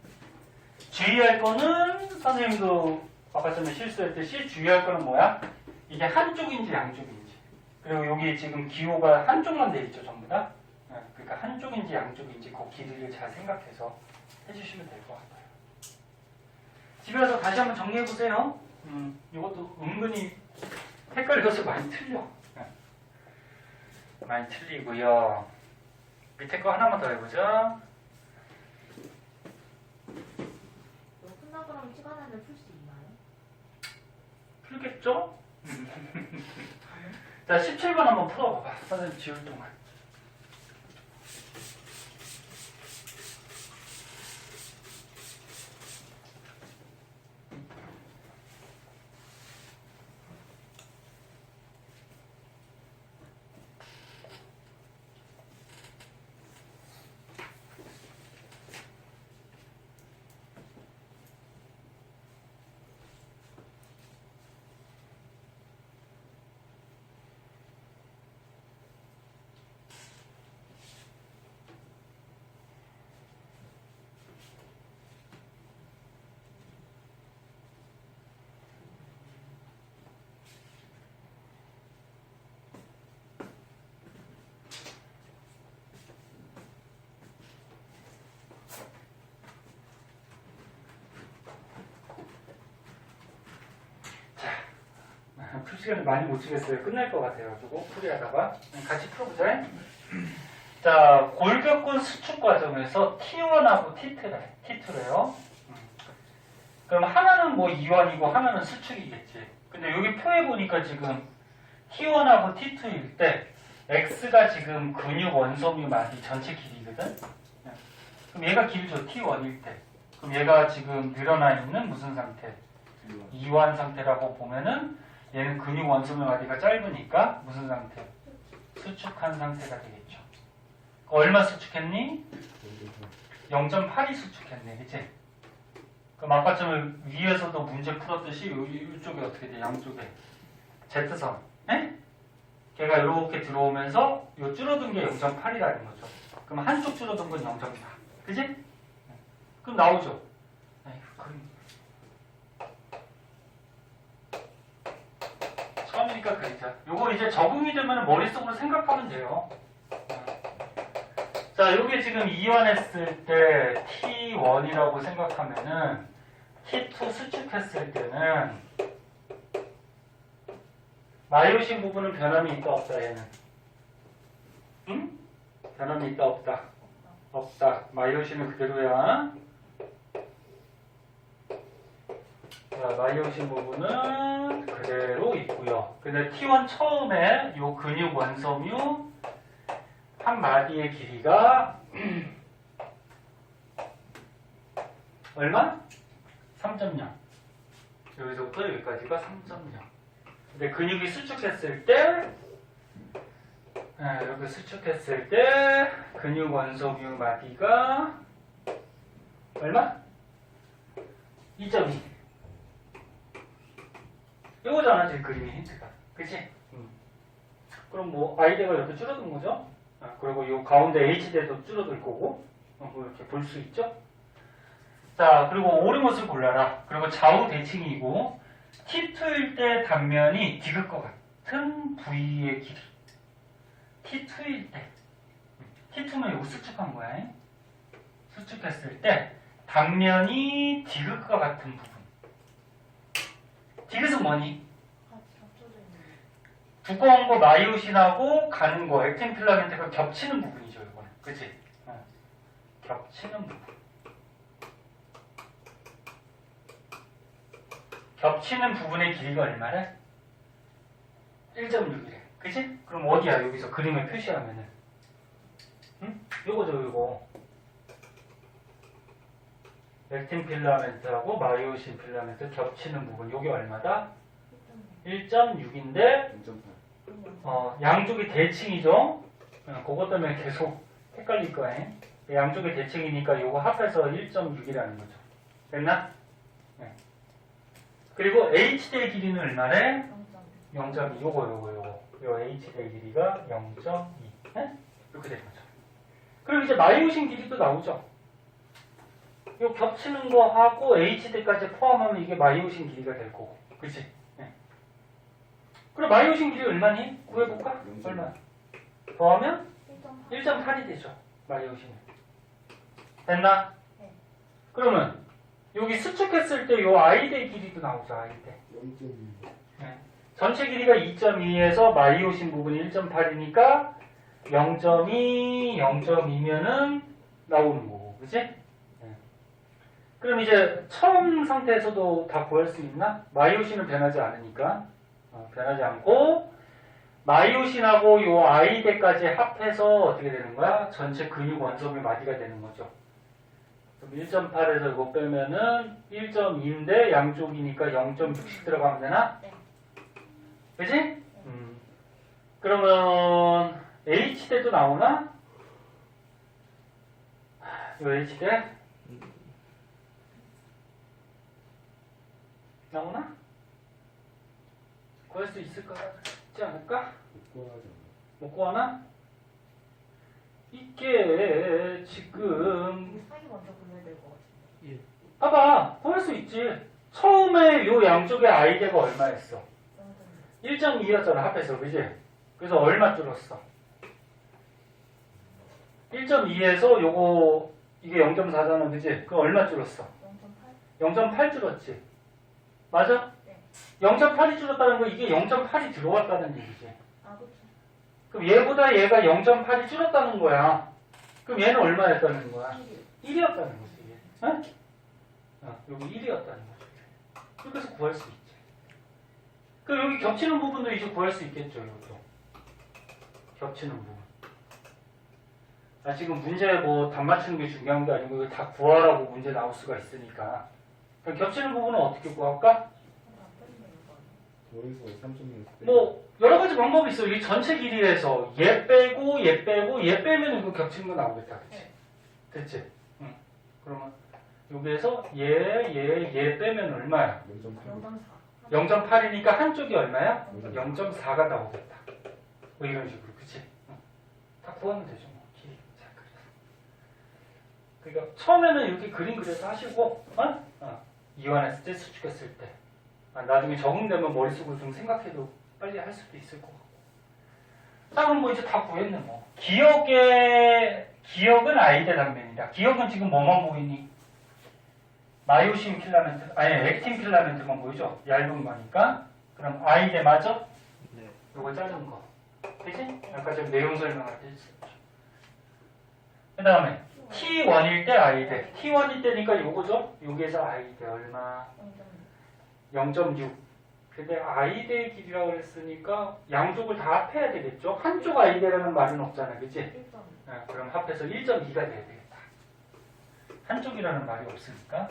주의할 거는 선생님도 아까 전에 실수했듯이 주의할 거는 뭐야? 이게 한쪽인지 양쪽인지. 그리고 여기 지금 기호가 한쪽만 돼 있죠, 전부 다. 그러니까 한쪽인지 양쪽인지 그 길이를 잘 생각해서 해주시면 될 것 같아요. 집에 가서 다시 한번 정리해 보세요. 이것도 은근히 헷갈려서 많이 틀려. 많이 틀리고요. 밑에 거 하나만 더 해보죠. 이거 끝나고 나면 시간 안에 풀 수 있나요? 풀겠죠? 자, 17번 한번 풀어봐봐. 선생님 지울 동안. 풀 시간을 많이 못 주겠어요. 끝날 것 같아가지고 풀이하다가 같이 풀어보자. 자, 골격근 수축 과정에서 T1하고 T2래요. 그럼 하나는 뭐 이완이고 하나는 수축이겠지. 근데 여기 표에 보니까 지금 T1하고 T2일 때 X가 지금 근육 원섬유 마디 전체 길이거든. 그럼 얘가 길죠. T1일 때. 그럼 얘가 지금 늘어나 있는 무슨 상태? 이완 상태라고 보면은 얘는 근육 원섬유 마디가 짧으니까 무슨 상태? 수축한 상태가 되겠죠. 얼마 수축했니? 0.8이 수축했네, 그치? 그럼 아까처럼 위에서도 문제 풀었듯이 이쪽에 어떻게 돼? 양쪽에 Z선, 에? 걔가 이렇게 들어오면서 요 줄어든 게 0.8이라는 거죠. 그럼 한쪽 줄어든 건 0.4, 그치? 그럼 나오죠. 처음이니까 그리자. 요거 이제 적응이 되면 머릿속으로 생각하면 돼요. 자, 요게 지금 이완했을 때 T1이라고 생각하면은 T2 수축했을 때는 마이오신 부분은 변함이 있다 없다 얘는? 응? 변함이 있다 없다? 없다. 마이오신은 그대로야. 자, 마이오신 부분은 그대로 있고요. 근데 T1 처음에 요 근육 원섬유 한 마디의 길이가 얼마? 3.0. 여기서부터 여기까지가 3.0. 근데 근육이 수축했을 때 여기 수축했을 때 근육 원섬유 마디가 얼마? 2.2. 이거잖아 지금 그림의 힌트가. 그치? 그럼 뭐 I대가 이렇게 줄어든 거죠? 그리고 이 가운데 H대도 줄어들 거고 뭐 이렇게 볼 수 있죠? 자, 그리고 옳은 것을 골라라. 그리고 좌우 대칭이고 T2일 때 단면이 디귿과 같은 부위의 길이. T2일 때 T2는 이거 수축한 거야. 수축했을 때 단면이 디귿과 같은 부분. 디귿은 뭐니? 같이 겹쳐져 있는 두꺼운 거 마이오신하고 가는 거 액틴 필라멘트가 겹치는 부분이죠, 이거는. 그치? 겹치는 부분. 겹치는 부분의 길이가 얼마래? 1.6이래. 그치? 그럼 어디야, 여기서 그림을 표시하면은? 응? 요거죠, 요거. 액틴 필라멘트하고 마이오신 필라멘트 겹치는 부분. 요게 얼마다? 1.6인데 0.8. 양쪽이 대칭이죠? 그것 때문에 계속 헷갈릴 거예요. 양쪽이 대칭이니까 요거 합해서 1.6이라는 거죠. 됐나? 네. 그리고 H대의 길이는 얼마래? 0.2. 요거. 요 h의 길이가 0.2 이렇게 되는 거죠. 그럼 이제 마이오신 길이도 나오죠. 요 겹치는 거 하고 h대까지 포함하면 이게 마이오신 길이가 될 거고, 그치? 네. 그럼 마이오신 길이 얼마니? 구해볼까? 얼마? 더하면 1.8이 되죠. 마이오신은. 됐나? 네. 그러면 여기 수축했을 때 요 i대 길이도 나오죠. i대. 0.2. 네. 전체 길이가 2.2에서 마이오신 부분이 1.8이니까 0.2, 0.2면은 나오는 거고, 그치? 네. 그럼 이제 처음 상태에서도 다 구할 수 있나? 마이오신은 변하지 않으니까. 변하지 않고, 마이오신하고 요 i대까지 합해서 어떻게 되는 거야? 전체 근육 원소물 마디가 되는 거죠. 그럼 1.8에서 이거 빼면은 1.2인데 양쪽이니까 0.6씩 들어가면 되나? 네. 그지? 그러면 H대도 나오나? 요 H대? 나오나? 구할 수 있을 것 같지 않을까? 못 구하나? 이게 지금 사이 먼저 불러야 될 것 같은데. 봐봐, 구할 수 있지. 처음에 요 양쪽의 i대가 얼마였어? 1.2였잖아, 합해서, 그지? 그래서 얼마 줄었어? 1.2에서 요거, 이게 0.4잖아, 그지? 그럼 얼마 줄었어? 0.8? 0.8 줄었지? 맞아? 네. 0.8이 줄었다는 거, 이게 0.8이 들어왔다는 얘기지. 아, 그쵸. 그럼 얘보다 얘가 0.8이 줄었다는 거야. 그럼 얘는 얼마였다는 거야? 1이었다는 거지, 이게. 응? 여기 1이었다는 거지. 그래서 구할 수 있지. 그럼 여기 겹치는 부분도 이제 구할 수 있겠죠, 이것도. 겹치는 부분. 지금 문제 뭐 답 맞추는 게 중요한 게 아니고 이거 다 구하라고 문제 나올 수가 있으니까. 그럼 겹치는 부분은 어떻게 구할까? 여기서 3.6. 뭐 여러 가지 방법이 있어. 이 전체 길이에서 얘 빼고 얘 빼고 얘 빼면 이거 겹치는 거 나오겠다, 그치? 됐지? 응. 그러면 여기에서 얘 빼면 얼마야? 0.8. 0.4. 0.8이니까 한쪽이 얼마야? 0.4가 나오겠다. 뭐 이런 식으로, 그치? 응. 다 구하면 되죠, 뭐. 길이 잘 그려서. 그러니까 처음에는 이렇게 그림 그려서 하시고, 이완했을 때, 수축했을 때. 나중에 적응되면 머릿속으로 좀 생각해도 빨리 할 수도 있을 것 같고. 자, 그럼 뭐 이제 다 구했네, 뭐. 기억은 i대 단면이다. 기억은 지금 뭐만 보이니? 마이오신 필라멘트, 액틴 필라멘트만 보이죠? 얇은 거니까. 그럼 i대 맞아? 네. 요거 자른 거. 그치? 아까 좀 내용 설명할 때 했었죠. 그 다음에 T1일 때 i대. T1일 때니까 요거죠? 여기에서 i대 얼마? 0.6. 근데 i대의 길이라고 그랬으니까 양쪽을 다 합해야 되겠죠? 한쪽 i대라는 말은 없잖아, 그치? 1.2. 그럼 합해서 1.2가 돼야 되겠다. 한쪽이라는 말이 없으니까.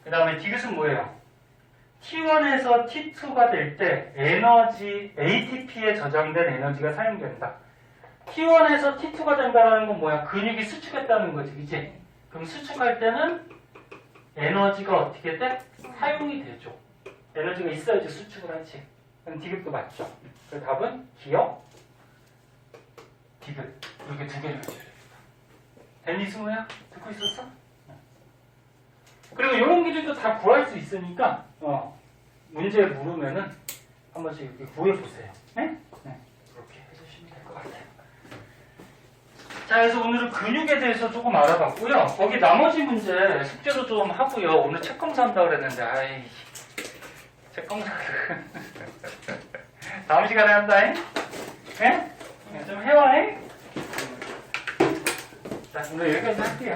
그 다음에 디귿은 뭐예요? T1에서 T2가 될 때 에너지, ATP에 저장된 에너지가 사용된다. T1에서 T2가 된다는 건 뭐야? 근육이 수축했다는 거지, 그치? 그럼 수축할 때는 에너지가 어떻게 돼? 사용이 되죠. 에너지가 있어야지 수축을 하지. 그럼 디귿도 맞죠. 그래서 답은 기억, 디귿. 이렇게 두 개를 해줘야 되겠다. 됐니, 승우야? 듣고 있었어? 그리고 이런 길이도 다 구할 수 있으니까 문제 물으면은 한 번씩 이렇게 구해보세요. 네? 그렇게 해주시면 될 것 같아요. 자, 그래서 오늘은 근육에 대해서 조금 알아봤고요. 거기 나머지 문제 숙제도 좀 하고요. 오늘 책 검사한다고 그랬는데 아이 책 검사 다음 시간에 한다잉? 네? 좀 해와잉? 자, 오늘 여기까지 할게요.